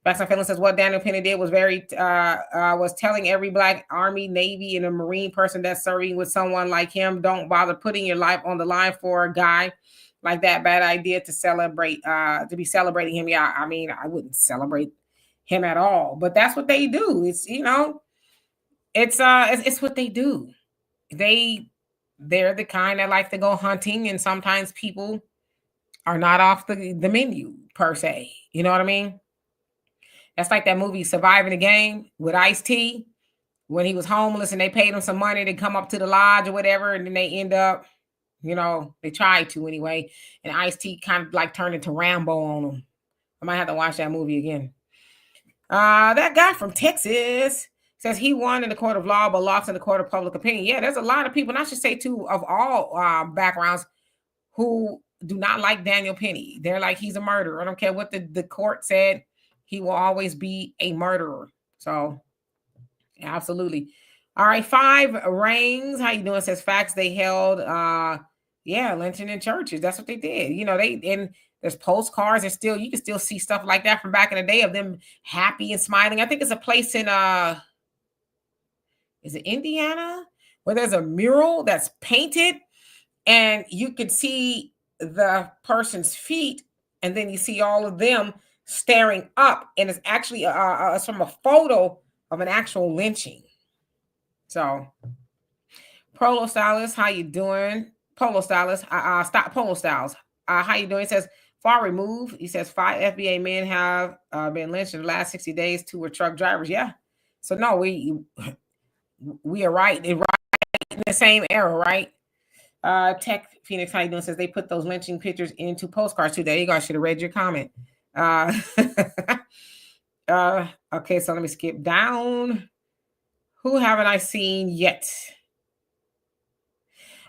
Facts and Feelings says what Daniel Penny did was was telling every black Army, Navy, and a Marine person that's serving with someone like him, don't bother putting your life on the line for a guy like that. Bad idea to celebrate, to be celebrating him. Yeah, I mean, I wouldn't celebrate him at all, but that's what they do. It's what they do. They they're the kind that like to go hunting, and sometimes people are not off the menu per se. You know what I mean? That's like that movie Surviving the Game with Ice-T when he was homeless and they paid him some money to come up to the lodge or whatever, and then they end up, they tried to anyway, and Ice-T kind of like turned into Rambo on him. I might have to watch that movie again. That guy from Texas says he won in the court of law but lost in the court of public opinion. Yeah, there's a lot of people, and I should say too, of all backgrounds, who do not like Daniel Penny. They're like, he's a murderer. I don't care what the court said. He will always be a murderer. So, absolutely. All right, 5 rings. How you doing? Says facts. They held, lynching in churches. That's what they did. And there's postcards and still you can still see stuff like that from back in the day of them happy and smiling. I think it's a place in is it Indiana, where there's a mural that's painted and you could see the person's feet, and then you see all of them staring up, and it's actually it's from a photo of an actual lynching. So, Polo Stylist, how you doing? Polo Stylist, stop Polo Styles. How you doing? It says far removed. He says 5 FBA men have been lynched in the last 60 days. 2 were truck drivers. Yeah. So no, we are right in the same era, right? Tech Phoenix, how you doing? Says they put those lynching pictures into postcards too. There you go. I should have read your comment. Okay, so let me skip down. Who haven't I seen yet?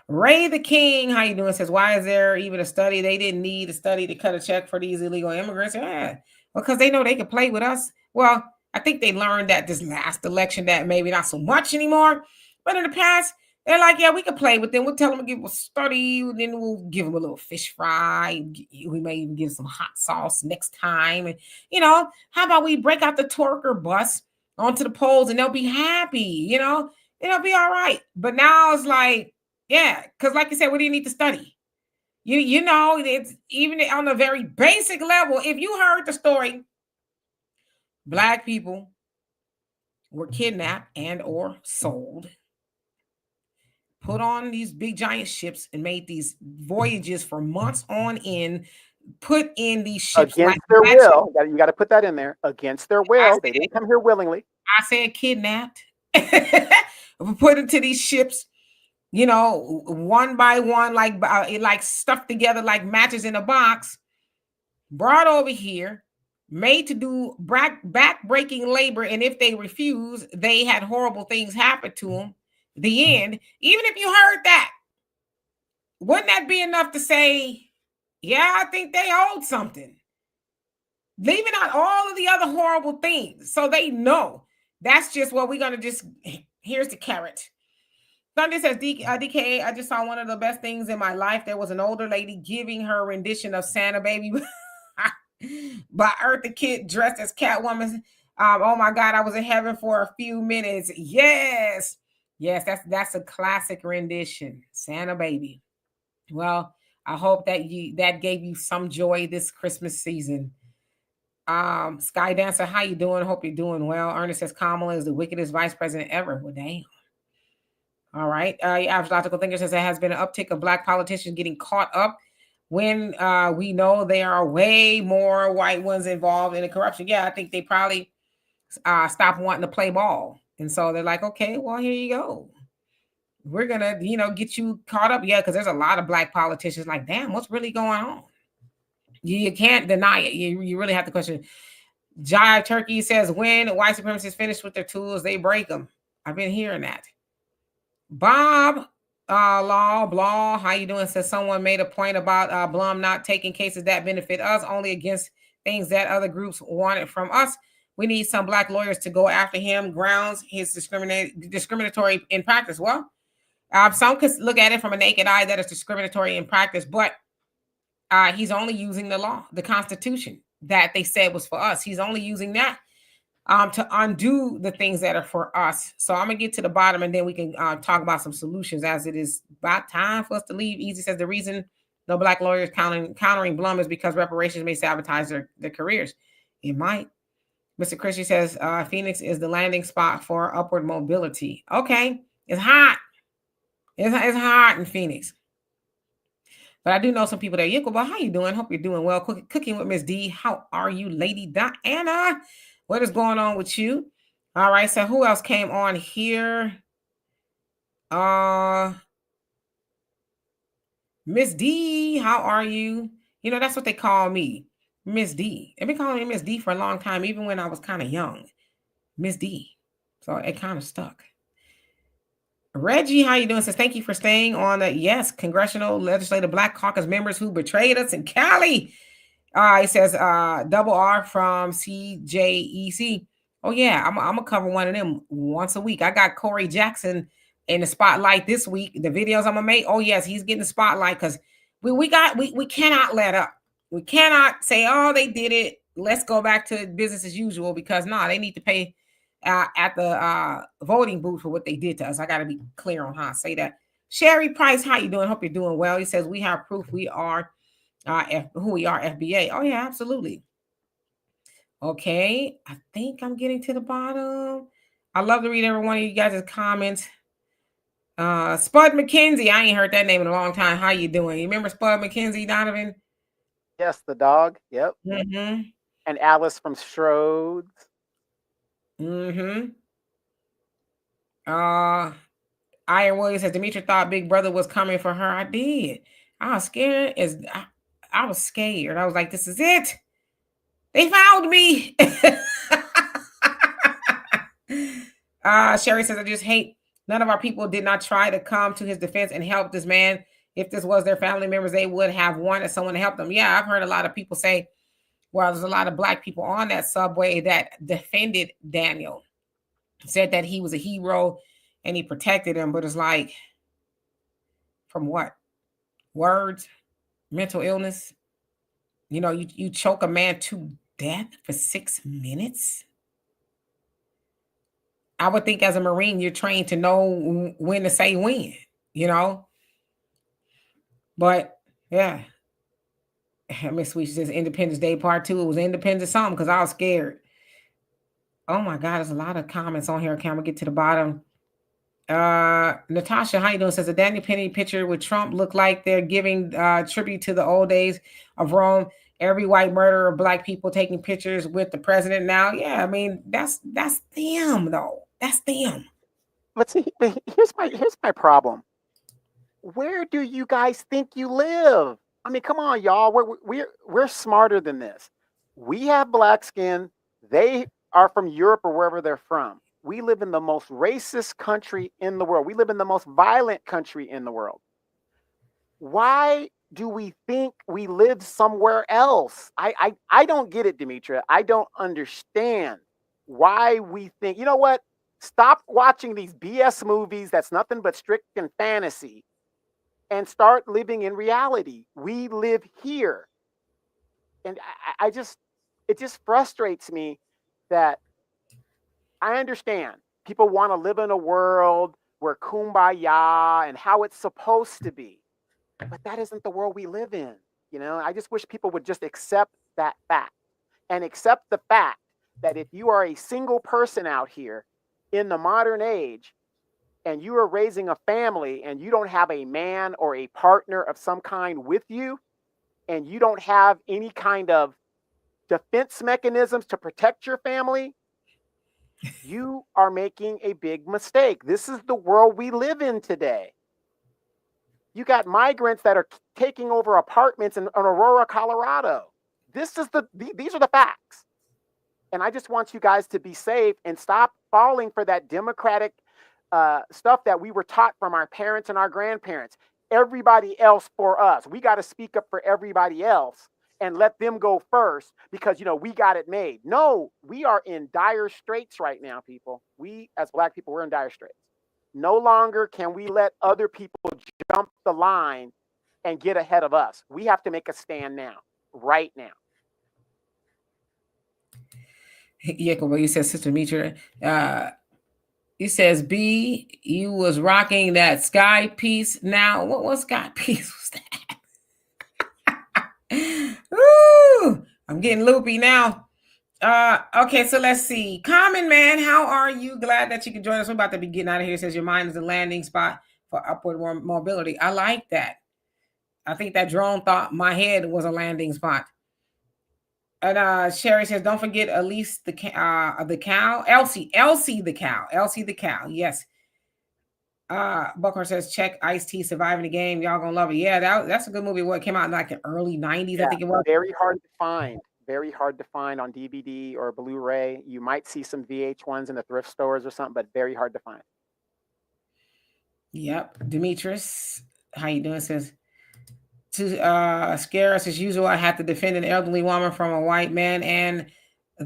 Ray the King, how you doing? Says, why is there even a study? They didn't need a study to cut a check for these illegal immigrants. Yeah, because they know they can play with us. Well, I think they learned that this last election that maybe not so much anymore. But in the past, they're like, yeah, we can play with them. We'll tell them to give a study. Then we'll give them a little fish fry. We may even give some hot sauce next time. And, how about we break out the Torker bus onto the polls and they'll be happy, it'll be all right. But now it's like, yeah, because like you said, what do you need to study? It's even on a very basic level. If you heard the story, Black people were kidnapped and or sold, put on these big giant ships and made these voyages for months on end, put in these ships against their will. You got to put that in there. Against their will. They didn't come here willingly. I said kidnapped. Put into these ships, one by one, like stuffed together like matches in a box, brought over here, made to do back-breaking labor, and if they refuse, they had horrible things happen to them. The end. Even if you heard that, wouldn't that be enough to say, yeah, I think they owed something? Leaving out all of the other horrible things, so they know that's just what we're gonna just. Here's the carrot. Thunder says, DK, I just saw one of the best things in my life. There was an older lady giving her rendition of Santa Baby by Eartha Kitt dressed as Catwoman. Oh my God, I was in heaven for a few minutes. Yes, that's a classic rendition, Santa Baby. Well, I hope that gave you some joy this Christmas season. Sky Dancer, how you doing? Hope you're doing well. Ernest says Kamala is the wickedest vice president ever. Well, damn. All right. Average Logical Thinker says there has been an uptick of Black politicians getting caught up when we know there are way more white ones involved in the corruption. Yeah, I think they probably stopped wanting to play ball. And so they're like, okay, well, here you go. We're going to, get you caught up. Yeah, because there's a lot of Black politicians like, damn, what's really going on? You can't deny it. You really have to question. Jive Turkey says, when white supremacists finish with their tools, they break them. I've been hearing that. Bob Blah, how you doing? Says someone made a point about Blum not taking cases that benefit us, only against things that other groups wanted from us. We need some black lawyers to go after him. Grounds his discriminatory in practice. Well, some could look at it from a naked eye that it's discriminatory in practice, but he's only using the law, the Constitution that they said was for us. He's only using that to undo the things that are for us. So I'm gonna get to the bottom, and then we can talk about some solutions. As it is about time for us to leave. Easy says the reason no black lawyers countering Blum is because reparations may sabotage their careers. It might. Mr. Christie says Phoenix is the landing spot for upward mobility. Okay, it's hot. It's hot in Phoenix. But I do know some people there. But how you doing? Hope you're doing well. Cooking with Miss D. How are you, Lady Diana? What is going on with you? All right. So who else came on here? Miss D. How are you? You know, that's what they call me, Miss D. They've been calling me Miss D for a long time, even when I was kind of young. Miss D. So it kind of stuck. Reggie, how you doing? Says thank you for staying on the Congressional Legislative Black Caucus members who betrayed us in Cali. It says double R from CJEC. Oh yeah, I'm gonna cover one of them once a week. I got Corey Jackson in the spotlight this week. The videos I'm gonna make. Oh yes, he's getting the spotlight because we cannot let up. We cannot say, oh, they did it. Let's go back to business as usual, because they need to pay at the voting booth for what they did to us. I got to be clear on how I say that. Sherry Price, how you doing? Hope you're doing well. He says we have proof we are who we are, FBA. Oh yeah, absolutely. Okay, I think I'm getting to the bottom. I love to read every one of you guys' comments. Spud McKenzie, I ain't heard that name in a long time. How you doing? You remember Spud McKenzie, Donovan? Yes, the dog. Yep. Mm-hmm. And Alice from Strodes. Mm-hmm. Iron Williams says Demetra thought Big Brother was coming for her. I did. I was scared. I was scared. I was like, this is it. They found me. Sherry says, I just hate none of our people did not try to come to his defense and help this man. If this was their family members, they would have wanted someone to help them. Yeah, I've heard a lot of people say, well, there's a lot of black people on that subway that defended Daniel, said that he was a hero and he protected him. But it's like, from what? Words, mental illness. You know, you choke a man to death for 6 minutes. I would think as a Marine, you're trained to know when to say when, you know. But yeah, Miss Sweet says Independence Day Part 2. It was Independence something because I was scared. Oh my God, there's a lot of comments on here. Can we get to the bottom? Natasha, how you doing? Says the Daniel Penny picture with Trump look like they're giving tribute to the old days of Rome. Every white murderer of black people taking pictures with the president now. Yeah, I mean that's them though. That's them. But see, here's my problem. Where do you guys think you live? I mean, come on, y'all. We're smarter than this. We have black skin. They are from Europe or wherever they're from. We live in the most racist country in the world. We live in the most violent country in the world. Why do we think we live somewhere else? I don't get it, Demetra. I don't understand why we think, you know what? Stop watching these BS movies that's nothing but strict and fantasy and start living in reality. We live here. And it just frustrates me that I understand people want to live in a world where kumbaya and how it's supposed to be. But that isn't the world we live in. You know, I just wish people would just accept that fact and accept the fact that if you are a single person out here in the modern age and you are raising a family and you don't have a man or a partner of some kind with you, and you don't have any kind of defense mechanisms to protect your family, you are making a big mistake. This is the world we live in today. You got migrants that are taking over apartments in Aurora, Colorado. These are the facts. And I just want you guys to be safe and stop falling for that democratic stuff that we were taught from our parents and our grandparents. Everybody else for us. We got to speak up for everybody else and let them go first because we got it made. No, we are in dire straits right now, people. We as Black people, we're in dire straits. No longer can we let other people jump the line and get ahead of us. We have to make a stand now, right now. Yeah, well, you said Sister Mitra. He says, B, you was rocking that sky piece. Now, what sky piece was that? Ooh, I'm getting loopy now. Okay, so let's see. Common Man, how are you? Glad that you can join us. We're about to be getting out of here. It says your mind is a landing spot for upward mobility. I like that. I think that drone thought my head was a landing spot. And Sherry says, don't forget Elise the cow. Elsie the cow. Yes. Buckhorn says, check Ice-T surviving the game. Y'all gonna love it. Yeah, that's a good movie. What came out in like the early 90s, I Yeah, think it was. very hard to find. Very hard to find on DVD or Blu-ray. You might see some VH1s in the thrift stores or something, but very hard to find. Yep. Demetrius, how you doing? Says, to scare us as usual, I had to defend an elderly woman from a white man, and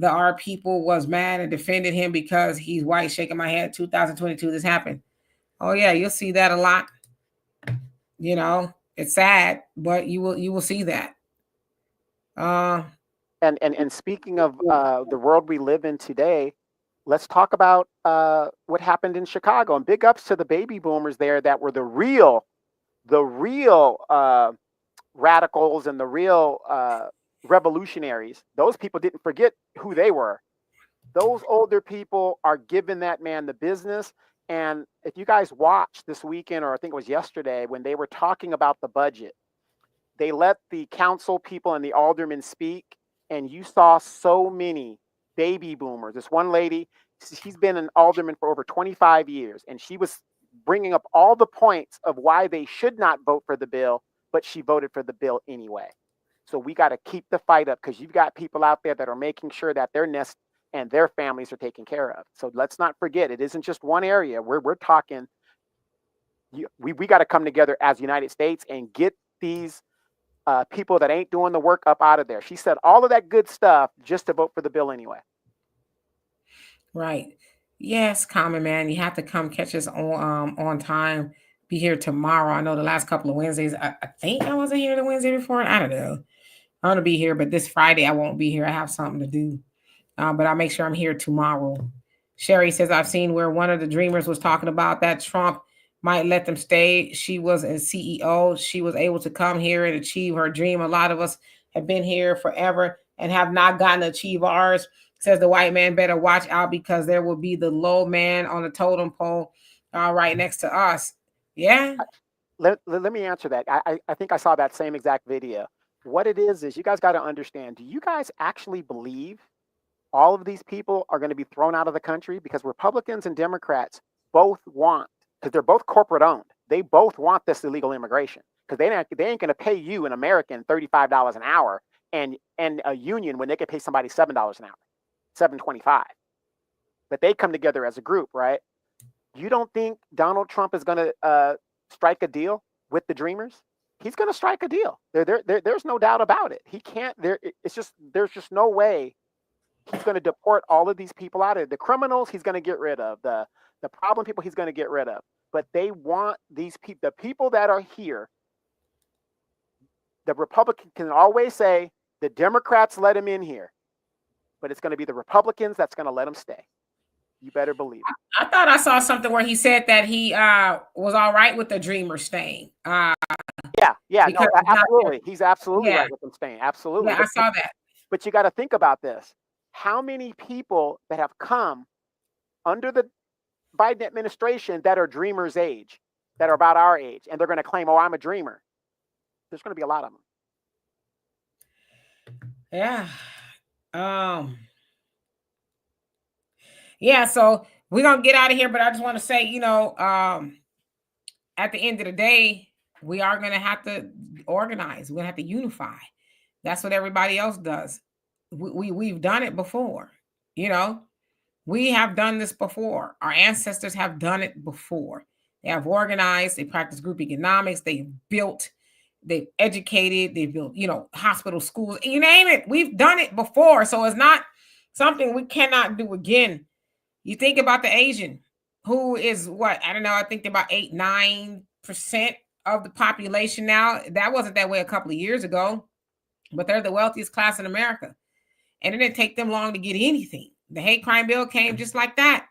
our people was mad and defended him because he's white. Shaking my head. 2022, this happened. Oh yeah, you'll see that a lot. It's sad, but you will see that. And speaking of the world we live in today, let's talk about what happened in Chicago. And big ups to the baby boomers there that were the real radicals and the real revolutionaries. Those people didn't forget who they were. Those older people are giving that man the business. And if you guys watched this weekend, or I think it was yesterday, when they were talking about the budget, they let the council people and the aldermen speak, and you saw so many baby boomers. This one lady, she's been an alderman for over 25 years, and she was bringing up all the points of why they should not vote for the bill, but she voted for the bill anyway. So we got to keep the fight up, because you've got people out there that are making sure that their nest and their families are taken care of. So let's not forget, it isn't just one area. We're talking, we got to come together as United States and get these people that ain't doing the work up out of there. She said all of that good stuff just to vote for the bill anyway. Right. Yes, Common Man, you have to come catch us on time. Be here tomorrow. I know the last couple of Wednesdays, I think I wasn't here the Wednesday before. I don't know. I'm gonna be here, but this Friday I won't be here. I have something to do. But I'll make sure I'm here tomorrow. Sherry says, I've seen where one of the dreamers was talking about that Trump might let them stay. She was a CEO. She was able to come here and achieve her dream. A lot of us have been here forever and have not gotten to achieve ours. Says the white man better watch out, because there will be the low man on the totem pole right next to us. Yeah. Let me answer that. I think I saw that same exact video. What it is you guys got to understand, do you guys actually believe all of these people are going to be thrown out of the country? Because Republicans and Democrats both want, because they're both corporate owned, they both want this illegal immigration, because they ain't going to pay you, an American, $35 an hour and a union when they could pay somebody $7 an hour, $7.25. But they come together as a group, right? You don't think Donald Trump is going to strike a deal with the Dreamers? He's going to strike a deal. There's no doubt about it. He can't. There's just no way he's going to deport all of these people out of it. The criminals he's going to get rid of. The problem people he's going to get rid of. But they want these people, the people that are here. The Republicans can always say the Democrats let him in here, but it's going to be the Republicans that's going to let him stay. You better believe it. I thought I saw something where he said that he was all right with the Dreamer staying. Yeah, no, absolutely. He's absolutely right with them staying. Absolutely. Yeah, I saw that. But you got to think about this. How many people that have come under the Biden administration that are Dreamers' age, that are about our age, and they're going to claim, oh, I'm a Dreamer? There's going to be a lot of them. Yeah. Yeah, so we're going to get out of here, but I just want to say, at the end of the day, we are going to have to organize. We're going to have to unify. That's what everybody else does. We've done it before. We have done this before. Our ancestors have done it before. They have organized. They practice group economics. They've built. they've educated, they've built, hospital, schools, you name it. We've done it before. So it's not something we cannot do again. You think about the Asian, who is what? I don't know. I think they're about 8, 9% of the population now. That wasn't that way a couple of years ago, but they're the wealthiest class in America. And it didn't take them long to get anything. The hate crime bill came just like that.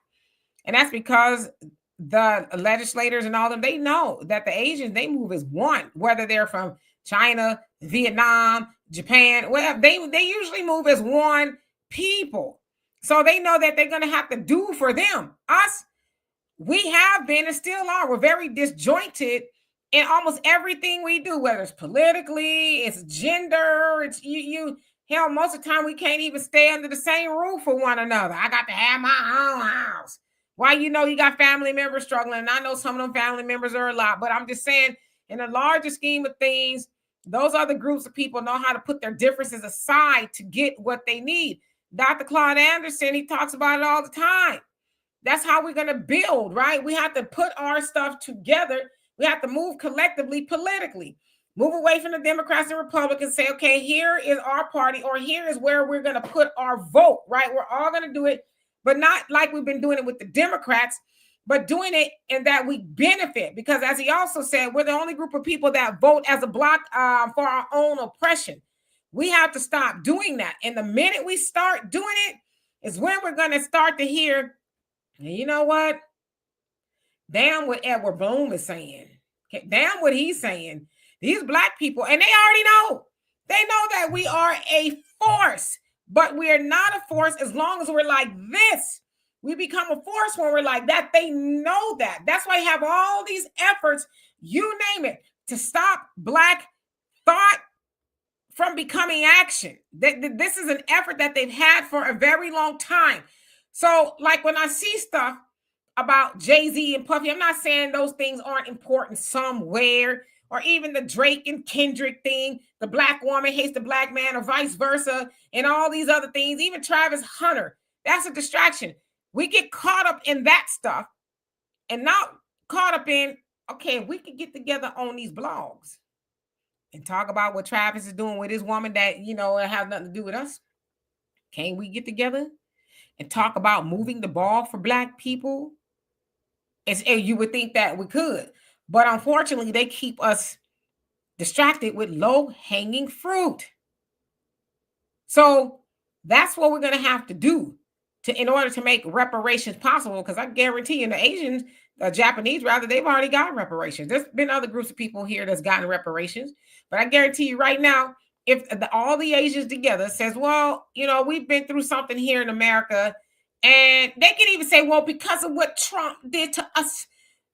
And that's because the legislators and all them, they know that the Asians, they move as one, whether they're from China, Vietnam, Japan, whatever. They usually move as one people. So they know that they're going to have to do for them. Us, we have been and still are. We're very disjointed in almost everything we do, whether it's politically, it's gender, it's you. Hell, most of the time we can't even stay under the same roof for one another. I got to have my own house. Why, you got family members struggling. And I know some of them family members are a lot, but I'm just saying, in the larger scheme of things, those other groups of people know how to put their differences aside to get what they need. Dr. Claude Anderson, he talks about it all the time. That's how we're going to build, right? We have to put our stuff together. We have to move collectively, politically. Move away from the Democrats and Republicans. Say, okay, here is our party, or here is where we're going to put our vote, right? We're all going to do it, but not like we've been doing it with the Democrats, but doing it in that we benefit. Because as he also said, we're the only group of people that vote as a block for our own oppression. We have to stop doing that. And the minute we start doing it is when we're going to start to hear, and you know what? Damn what Edward Blum is saying. Damn what he's saying. These black people, and they already know. They know that we are a force, but we are not a force as long as we're like this. We become a force when we're like that. They know that. That's why you have all these efforts, you name it, to stop black thought from becoming action. This is an effort that they've had for a very long time. So, like when I see stuff about Jay-Z and Puffy, I'm not saying those things aren't important somewhere, or even the Drake and Kendrick thing, the black woman hates the black man, or vice versa, and all these other things, even Travis Hunter. That's a distraction. We get caught up in that stuff and not caught up in, okay, we could get together on these blogs and talk about what Travis is doing with his woman that, it has nothing to do with us. Can we get together and talk about moving the ball for black people? You would think that we could, but unfortunately, they keep us distracted with low-hanging fruit. So that's what we're going to have to do in order to make reparations possible. Because I guarantee you, the Asians, the Japanese, rather, they've already got reparations. There's been other groups of people here that's gotten reparations, but I guarantee you right now, if all the Asians together says, well, we've been through something here in America, and they can even say, well, because of what Trump did to us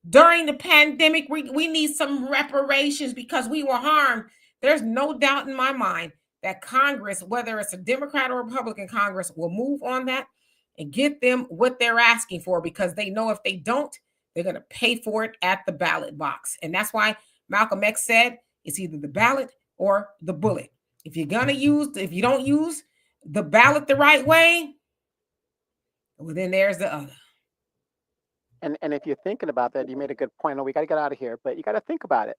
during the pandemic, we need some reparations because we were harmed. There's no doubt in my mind that Congress, whether it's a Democrat or Republican Congress, will move on that and get them what they're asking for, because they know if they don't, they're going to pay for it at the ballot box. And that's why Malcolm X said it's either the ballot or the bullet. If you don't use the ballot the right way, well, then there's the other. And if you're thinking about that, you made a good point. No, we got to get out of here, but you got to think about it.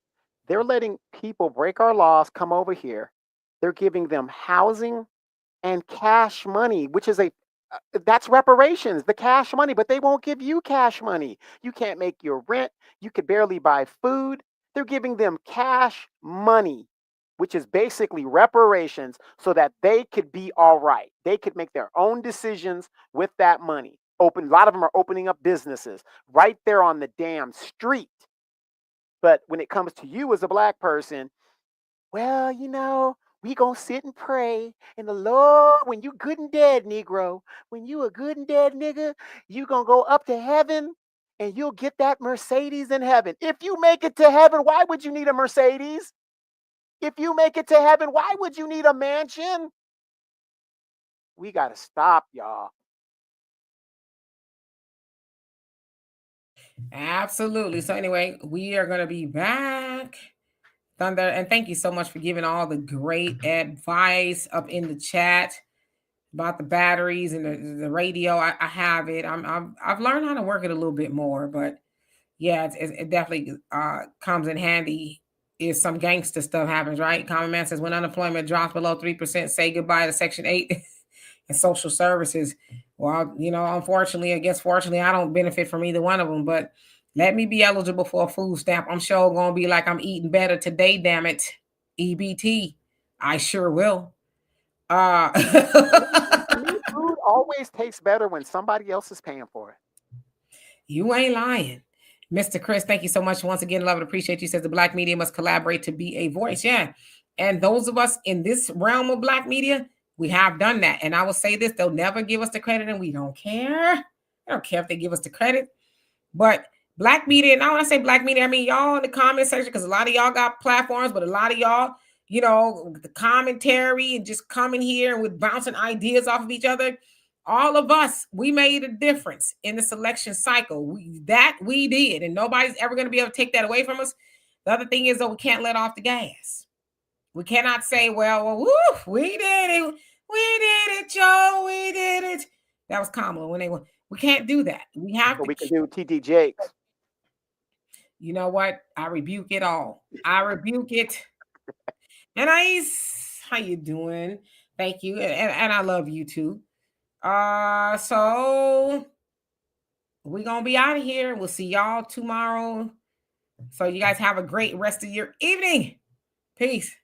They're letting people break our laws, come over here. They're giving them housing and cash money, which is that's reparations, the cash money, but they won't give you cash money. You can't make your rent. You could barely buy food. They're giving them cash money, which is basically reparations, so that they could be all right. They could make their own decisions with that money. A lot of them are opening up businesses right there on the damn street. But when it comes to you as a black person, well, we gonna sit and pray, and the Lord, when you good and dead, Negro, when you a good and dead nigga, you gonna go up to heaven, and you'll get that Mercedes in heaven. If you make it to heaven, why would you need a Mercedes? If you make it to heaven, why would you need a mansion? We gotta stop, y'all. Absolutely. So anyway, we are going to be back, Thunder, and thank you so much for giving all the great advice up in the chat about the batteries and the radio. I have it. I've learned how to work it a little bit more, but yeah, it definitely comes in handy is some gangster stuff happens, right? Common Man says when unemployment drops below 3%, say goodbye to Section 8 and social services. Well, unfortunately, I guess fortunately, I don't benefit from either one of them, but let me be eligible for a food stamp. I'm sure gonna be like I'm eating better today, damn it. EBT. I sure will. Uh To me, food always tastes better when somebody else is paying for it. You ain't lying. Mr. Chris, thank you so much. Once again, love and appreciate you. Says the black media must collaborate to be a voice. Yeah. And those of us in this realm of black media, we have done that. And I will say this, they'll never give us the credit, and we don't care. I don't care if they give us the credit. But black media, now when I say black media, I mean y'all in the comment section, because a lot of y'all got platforms, but a lot of y'all, the commentary and just coming here and with bouncing ideas off of each other. All of us, we made a difference in the selection cycle. We did, and nobody's ever going to be able to take that away from us. The other thing is, though, we can't let off the gas. We cannot say, well, woo, we did it. We did it, Joe. We did it. That was Kamala when they were. We can't do that. We have But to. we can do TD Jakes. You know what? I rebuke it all. I rebuke it. And how you doing? Thank you. And I love you too. So we're gonna be out of here. We'll see y'all tomorrow. So you guys have a great rest of your evening. Peace.